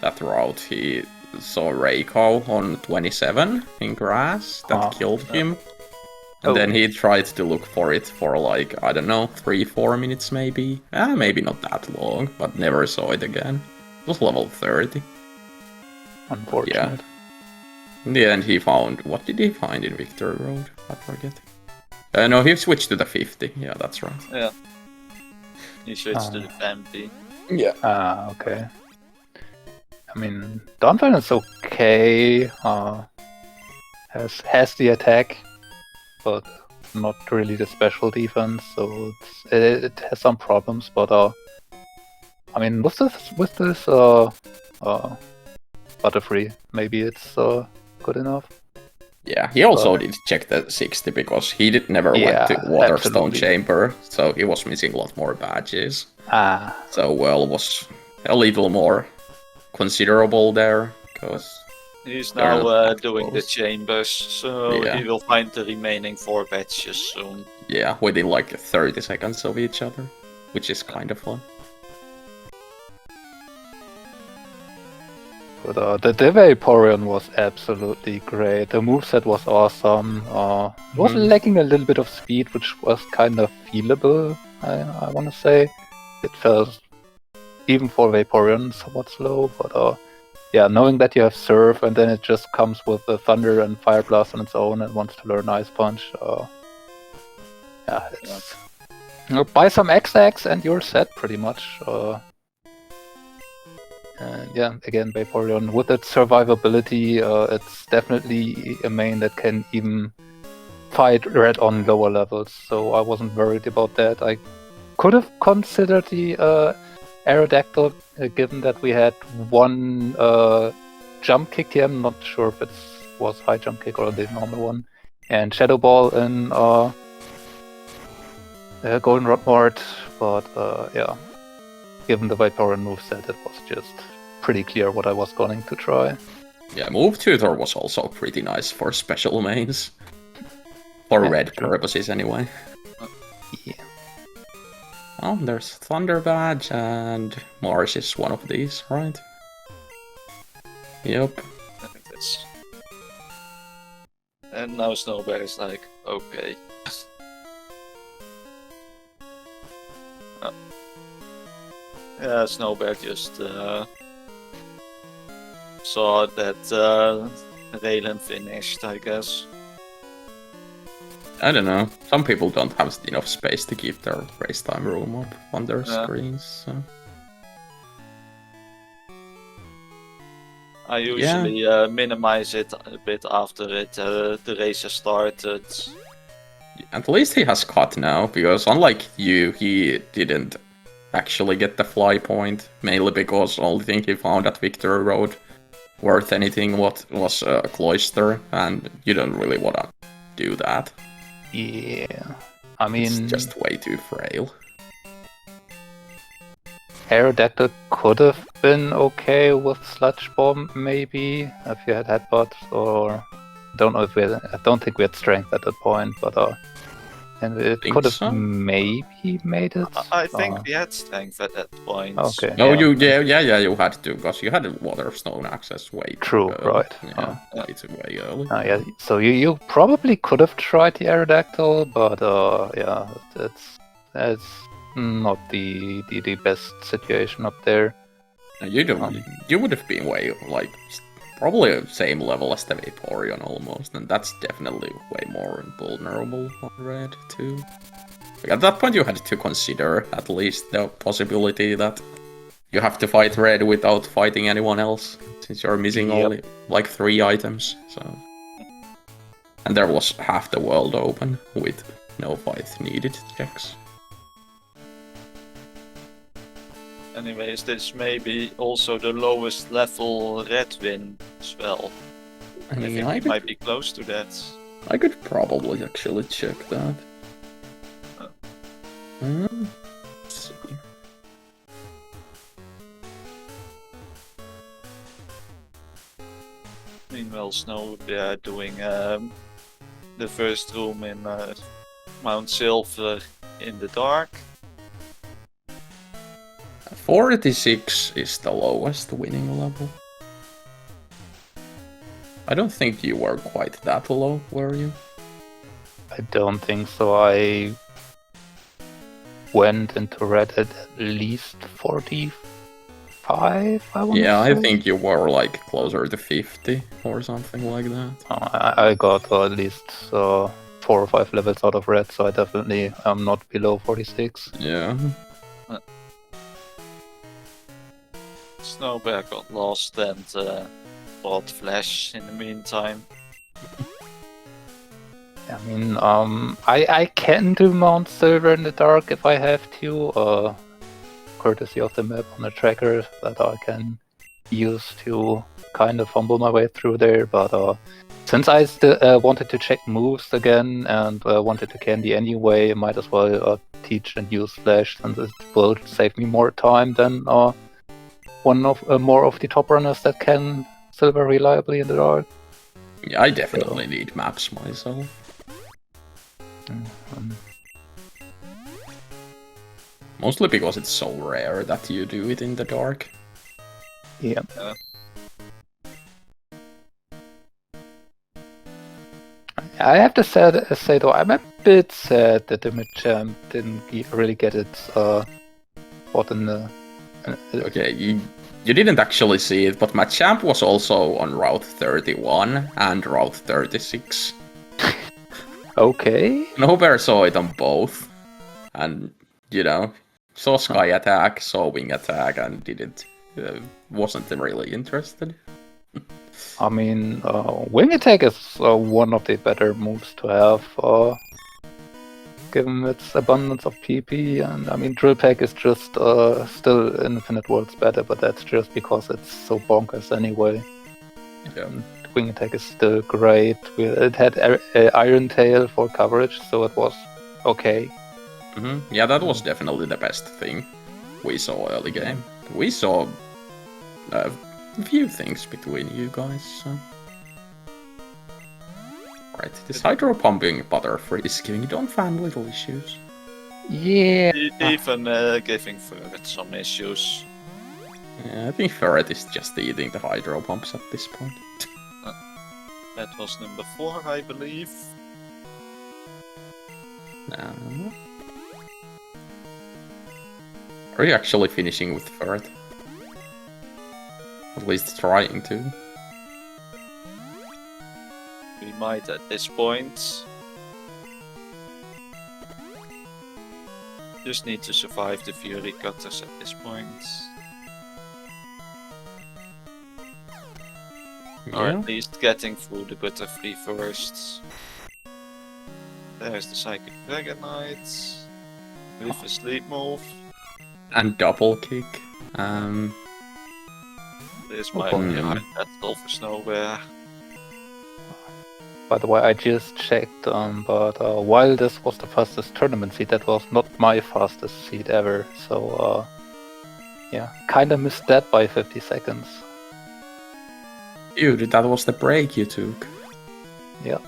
that route, he saw Rayco on 27 in grass that killed him. And then he tried to look for it for I don't know, 3-4 minutes maybe. Maybe not that long, but never saw it again. It was level 30. Unfortunate. Yeah. In the end he found... What did he find in Victory Road? I forget. No, he switched to the 50. Yeah, that's right. Yeah. He switched to the MP. Yeah. Okay. I mean, Donphan is okay. Has the attack, but not really the special defense, so it has some problems. But I mean, with this Butterfree, maybe it's good enough. Yeah, he also did check the 60 because he never went to Waterstone Chamber, so he was missing a lot more badges. So was a little more considerable there, because he's now doing the chambers, so he will find the remaining 4 badges soon. Yeah, within 30 seconds of each other, which is kind of fun. But the Vaporeon was absolutely great. The moveset was awesome. It was lacking a little bit of speed, which was kind of feelable, I want to say. It felt, even for Vaporeon, somewhat slow, but knowing that you have Surf and then it just comes with the Thunder and Fire Blast on its own and wants to learn Ice Punch, it's... buy some XX and you're set, pretty much. And again, Vaporeon, with its survivability, it's definitely a main that can even fight Red on lower levels, so I wasn't worried about that. I could have considered the Aerodactyl, given that we had one jump kick here. I'm not sure if it was high jump kick or the normal one. And Shadow Ball in Golden Rod Mort, but given the Vaporeon moveset, it was just pretty clear what I was going to try. Yeah, Move Tutor was also pretty nice for special mains. For red purposes, anyway. Yeah. Oh, there's Thunder Badge, and Mars is one of these, right? Yep. I think that's... And now Snowbear is okay. Yeah, Snowbear just saw that Ralen finished, I guess. I don't know. Some people don't have enough space to keep their race time room up on their screens, so... I usually minimize it a bit after the race has started. At least he has cut now, because unlike you, he didn't actually get the fly point, mainly because the only thing he found at Victory Road worth anything was Cloister, and you don't really want to do that. Yeah. I mean, It's just way too frail. Aerodactyl could have been okay with Sludge Bomb, maybe, if you had Headbutt, or I don't think we had Strength at that point, but and it Think could have so? maybe made it. I think we had strength at that point. Okay. No, yeah. you had to, because you had Water Stone access way too True, early. right. Yeah, way early. Yeah. So you probably could have tried the Aerodactyl, but yeah, it's not the best situation up there. You would have been way, like, probably the same level as the Vaporeon almost, and that's definitely way more vulnerable on Red too. Like, at that point you had to consider at least the possibility that you have to fight Red without fighting anyone else, since you're missing only like 3 items, so... And there was half the world open, with no fight needed checks. Anyways, this may be also the lowest level red win as well. I mean, think it might be close to that. I could probably actually check that. Let's see. Meanwhile, Snowbear doing the first room in Mount Silver in the dark. 46 is the lowest winning level. I don't think you were quite that low, were you? I don't think so. I went into red at least 45, I want Yeah, to I say. think you were like closer to 50 or something like that. I got at least 4 or 5 levels out of red, so I definitely am not below 46. Yeah. Snowbear got lost and bought Flash in the meantime. I mean, I can do Mount Silver in the dark if I have to, courtesy of the map on the tracker that I can use to kind of fumble my way through there, but since I still wanted to check moves again and wanted to candy anyway, I might as well teach and use Flash, since it will save me more time than one of more of the top runners that can silver reliably in the dark. Yeah, I definitely need maps myself. Mostly because it's so rare that you do it in the dark. Yeah. I have to say though, I'm a bit sad that the Machamp didn't really get it spot in the... Okay, you didn't actually see it, but Machamp was also on Route 31 and Route 36. Okay. Snowbear saw it on both. And, you know, saw Sky Attack, saw Wing Attack, and wasn't really interested. I mean, Wing Attack is one of the better moves to have, given its abundance of PP, and I mean, Drill Peck is just still Infinite Worlds better, but that's just because it's so bonkers anyway. Yeah. Wing Attack is still great. It had Iron Tail for coverage, so it was okay. Mm-hmm. Yeah, that was definitely the best thing we saw early game. We saw a few things between you guys, so... Right, this hydro pumping Butterfree is giving Donphan little issues. Yeah. Even giving Ferret some issues. Yeah, I think Ferret is just eating the hydro pumps at this point. That was number 4, I believe. Are you actually finishing with Ferret? At least trying to. We might at this point. Just need to survive the Fury Cutters at this point. Or Yeah. at least getting through the Butterfree first. There's the Psychic Dragonite. With a sleep move. And double kick. This might be a hard battle for Snowbear. By the way, I just checked, but while this was the fastest tournament seed, that was not my fastest seed ever. So, yeah, kinda missed that by 50 seconds. Dude, that was the break you took. Yeah.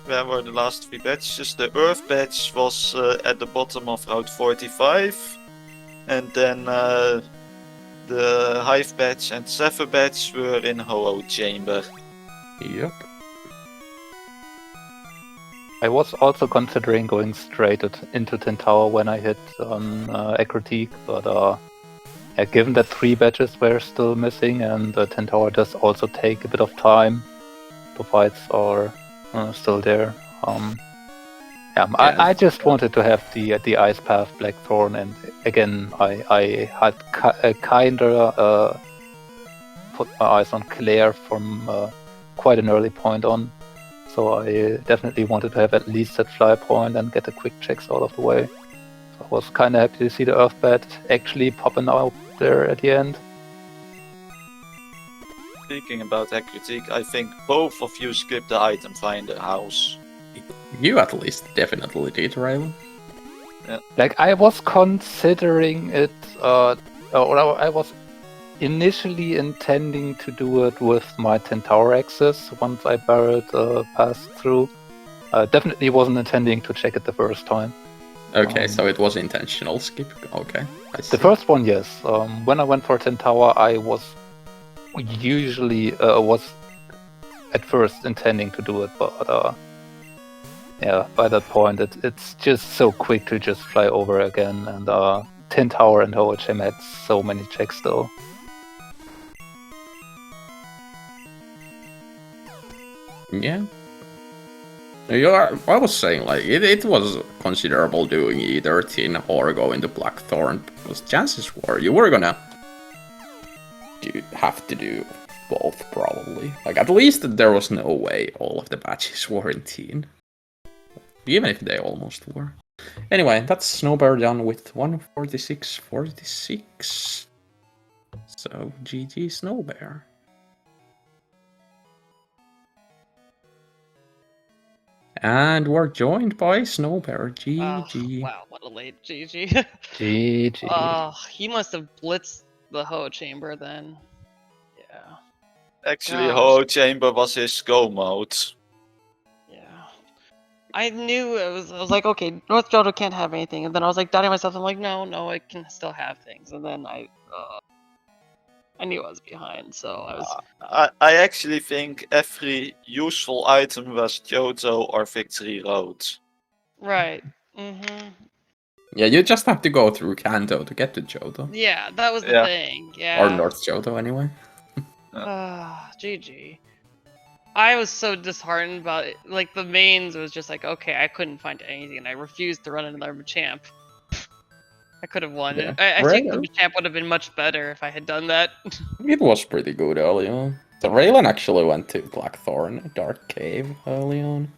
Where were the last 3 batches? The Earth batch was at the bottom of Route 45. And then the Hive batch and Zephyr batch were in Ho-Oh Chamber. Yep. I was also considering going straight into Tin Tower when I hit on Acrotique, but yeah, given that 3 batches were still missing and Tin Tower does also take a bit of time, the fights are still there. Yeah, I just wanted to have the Ice Path Blackthorn, and again I had kinda put my eyes on Claire from quite an early point on. So I definitely wanted to have at least that fly point and get the quick checks out of the way. So I was kind of happy to see the Earth Bat actually popping out there at the end. Speaking about Acrotique, I think both of you skipped the item finder house. You at least definitely did, Ralen. Yeah. Like, I was considering it, or I was initially intending to do it with my 10 tower access once I barreled passed through. Definitely wasn't intending to check it the first time. Okay, so it was intentional skip. Okay, I see. The first one, yes. When I went for 10 tower, I was usually was at first intending to do it, but yeah, by that point it's just so quick to just fly over again, and 10 tower and OHM had so many checks still. Yeah. I was saying, like, it was considerable doing either Tin or going to Blackthorn, because chances were you were gonna have to do both, probably. Like, at least there was no way all of the batches were in Tin. Even if they almost were. Anyway, that's Snowbear done with 146.46. So, GG Snowbear. And we're joined by Snowbear. GG. Wow, what a late GG. GG. He must have blitzed the Ho chamber then. Yeah. Actually, Gosh. Ho-Oh Chamber was his go mode. Yeah. I knew I was like, okay, North Johto can't have anything, and then I was like doubting myself. I'm like, no, I can still have things, and then I knew I was behind, so I was. I actually think every useful item was Johto or Victory Road. Right. Mhm. Yeah, you just have to go through Kanto to get to Johto. Yeah, that was the Yeah. thing. Yeah. Or North Johto, anyway. GG. I was so disheartened about it. Like, the mains was just like, okay, I couldn't find anything, and I refused to run another Machamp. I could have won. Yeah. I Right. think the Machamp would have been much better if I had done that. It was pretty good early on. So Ralen actually went to Blackthorn, Dark Cave early on.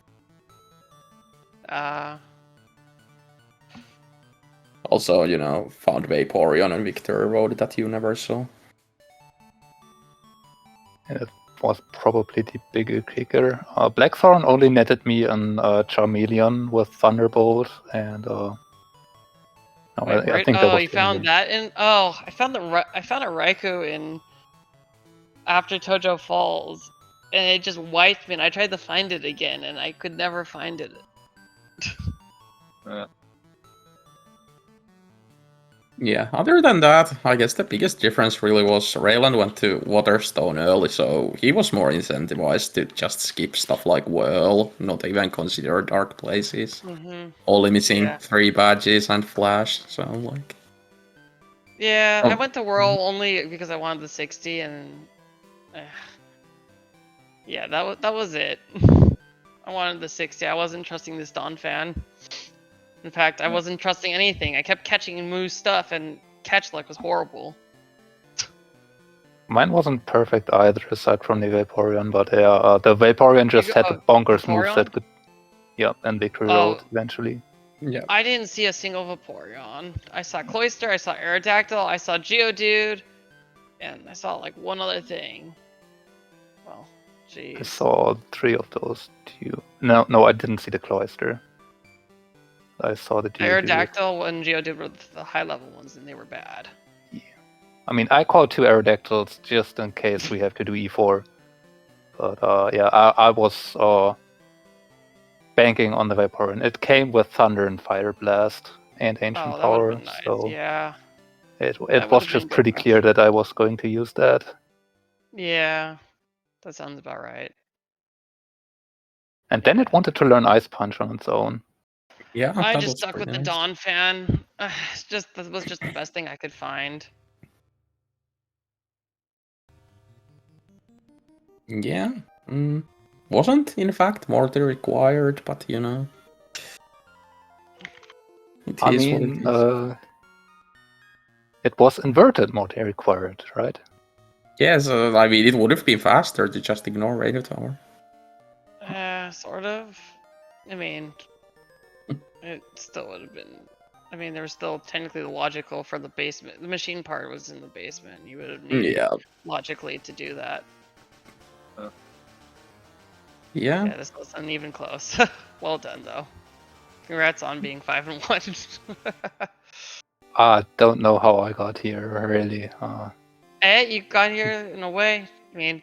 Also, you know, found Vaporeon and Victory Road that you never saw. It was probably the bigger kicker. Blackthorn only netted me on Charmeleon with Thunderbolt, and Wait, I think that was you found that in? Oh, I found a Raikou in after Tojo Falls, and it just wiped me. And I tried to find it again, and I could never find it. Yeah, other than that, I guess the biggest difference really was Raylan went to Waterstone early, so he was more incentivized to just skip stuff like Whirl, not even consider dark places. Only missing 3 badges and Flash, so like... Yeah, I went to Whirl only because I wanted the 60, and... yeah, that was it. I wanted the 60, I wasn't trusting this Dawn fan. In fact, I wasn't trusting anything. I kept catching Moo's stuff, and catch luck was horrible. Mine wasn't perfect either, aside from the Vaporeon, but yeah, the Vaporeon just had the bonkers moves that could... Yeah, and Victory Road eventually. Yeah. I didn't see a single Vaporeon. I saw Cloyster, I saw Aerodactyl, I saw Geodude, And I saw like one other thing. Well, I jeez. saw 3 of those too. No, I didn't see the cloister. I saw the Geodude. Aerodactyl and Geodude were the high level ones, and they were bad. I mean, I called 2 Aerodactyls just in case we have to do E4. But yeah, I was banking on the Vaporeon. It came with Thunder and Fire Blast and Ancient Oh, that would have Power, been nice. so Yeah. it would've was been just good pretty for us. clear that I was going to use that. Yeah. That sounds about right. And then it wanted to learn Ice Punch on its own. Yeah, I that just was stuck with pretty the nice. Dawn fan. That was just the best thing I could find. Yeah. Wasn't, in fact, mortar required, but you know. It I is what mean, it is. it was inverted mode required, right? Yes, I mean, it would have been faster to just ignore Radio Tower. Sort of. I mean, it still would have been. I mean, there was still technically the logical for the basement. The machine part was in the basement. You would have needed Yeah. logically to do that. Yeah. Yeah, this wasn't even close. Well done, though. Congrats on being 5-1. I don't know how I got here, really. You got here in a way. I mean,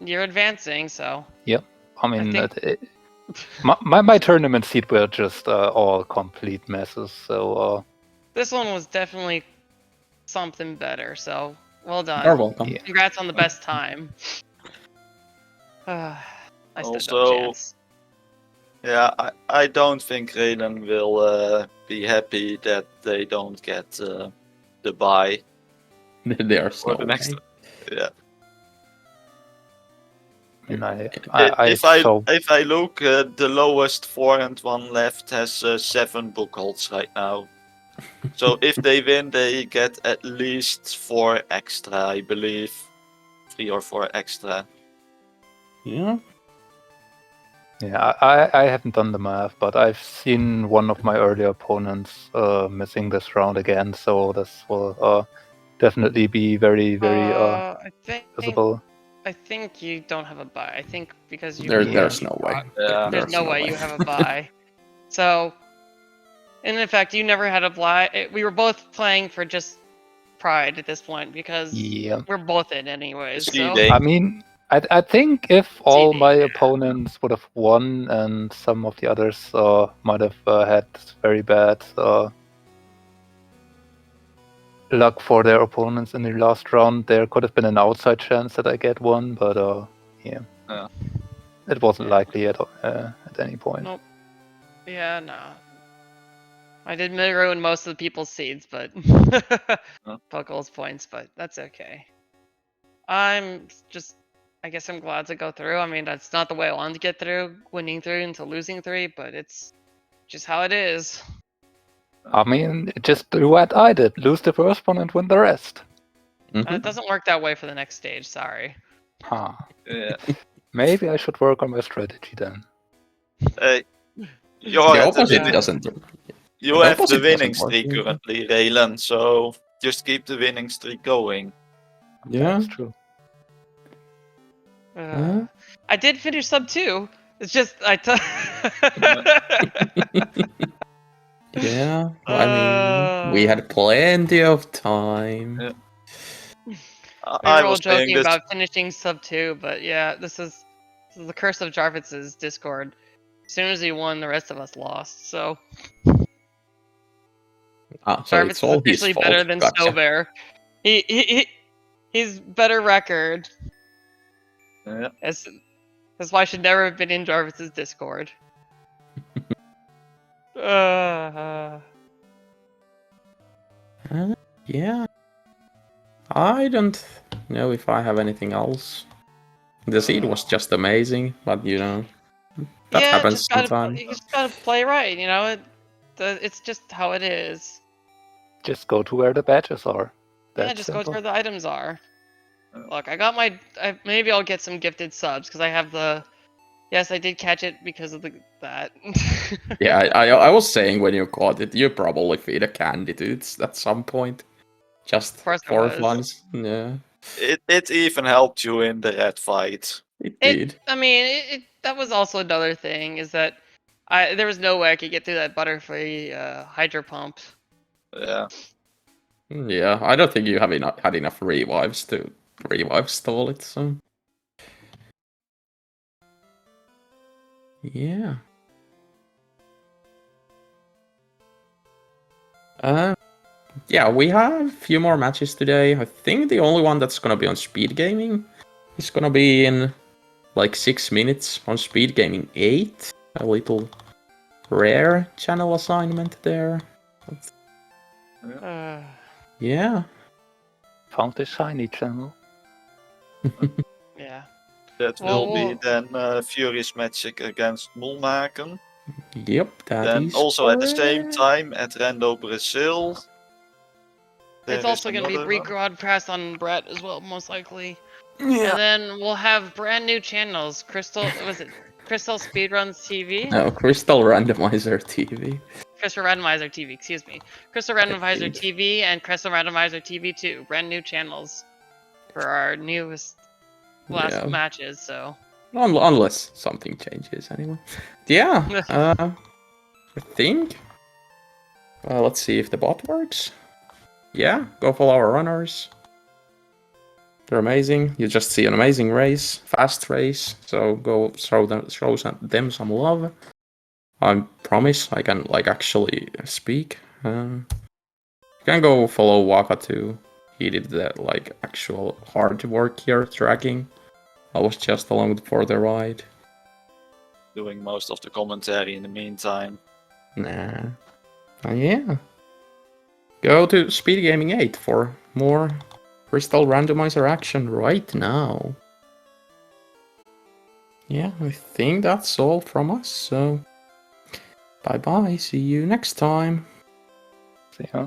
you're advancing, so. Yep. I mean, think- my tournament seed were just all complete messes, so This one was definitely something better, so well done. You're welcome. Yeah. Congrats on the best time. I stood no Also- chance. Yeah, I don't think Ralen will be happy that they don't get the buy There's for no the next. way. Yeah. and If I look, the lowest 4 and 1 left has 7 book holds right now. So if they win, they get at least 4 extra, I believe. 3 or 4 extra. Yeah. Yeah, I haven't done the math, but I've seen one of my earlier opponents missing this round again, so this will definitely be very I think visible. I think you don't have a buy. I think because you There's no way. Yeah. there's no way you have a buy. So, and in fact, you never had a buy. We were both playing for just pride at this point because Yeah. we're both in anyways. So Seeding. I mean, I think if all Seeding, my yeah. opponents would have won and some of the others might have had very bad luck for their opponents in the last round, there could have been an outside chance that I get one, but yeah. It wasn't likely at any point. Nope. Yeah, no. I did ruin most of the people's seeds, but Puckle's points, but that's okay. I guess I'm glad to go through. I mean, that's not the way I wanted to get through, winning 3 into losing 3, but it's just how it is. I mean, just do what I did: lose the first one and win the rest. It doesn't work that way for the next stage. Sorry. Huh. Yeah. Maybe I should work on my strategy then. Hey, The you're at opposite winning- doesn't. You the have the opposite winning doesn't work, streak yeah. currently, Ralen, so just keep the winning streak going. Yeah. That's true. I did finish sub 2. It's just Yeah. I mean, we had plenty of time. Yeah. we I were all was saying joking this. about finishing sub 2, but yeah, this is the curse of Jarvis's Discord. As soon as he won, the rest of us lost. So So Jarvis it's is all his officially fault. better than Gotcha. Snowbear. He's better record. Yeah. That's why I should never have been in Jarvis's Discord. Yeah. I don't know if I have anything else. The seed was just amazing, but you know, that yeah, happens just gotta, sometimes. you just gotta play right, you know. It's just how it is. Just go to where the badges are. Yeah, That's just go simple. to where the items are. Look, I got my. Maybe I'll get some gifted subs because I have the. Yes, I did catch it because of that. Yeah, I was saying when you caught it, you probably feed a candy to it at some point. Just Of course it for was. fun. Yeah, It even helped you in the red fight. it did. I mean, that was also another thing is that there was no way I could get through that butterfly hydro pump. Yeah. Yeah, I don't think you have had enough revives to revive stall it, so... Yeah. Yeah, we have a few more matches today. I think the only one that's gonna be on SpeedGaming is gonna be in like 6 minutes on SpeedGaming 8. A little rare channel assignment there. Yeah. Found the shiny channel. Yeah. That Well, will be then Furious Magic against Moelmaken. Yep, that Then is also at the same correct. time at Rando Brazil. It's There is also going to be another one. rebroadcast on Brett as well, most likely. Yeah. And then we'll have brand new channels. Crystal Speedruns TV? No, Crystal Randomizer TV. Crystal Randomizer TV, excuse me. Crystal Randomizer TV and Crystal Randomizer TV 2. Brand new channels for our newest last Yeah. matches, so. Unless something changes, anyway. Yeah, I think. Let's see if the bot works. Yeah, go follow our runners. They're amazing. You just see an amazing race, fast race. So go show them some love. I promise I can actually speak. You can go follow Waka too. He did the actual hard work here, tracking. I was just along for the ride. Doing most of the commentary in the meantime. Nah. Yeah. Go to SpeedGaming 8 for more Crystal Randomizer action right now. Yeah, I think that's all from us, so... Bye-bye, see you next time. See ya.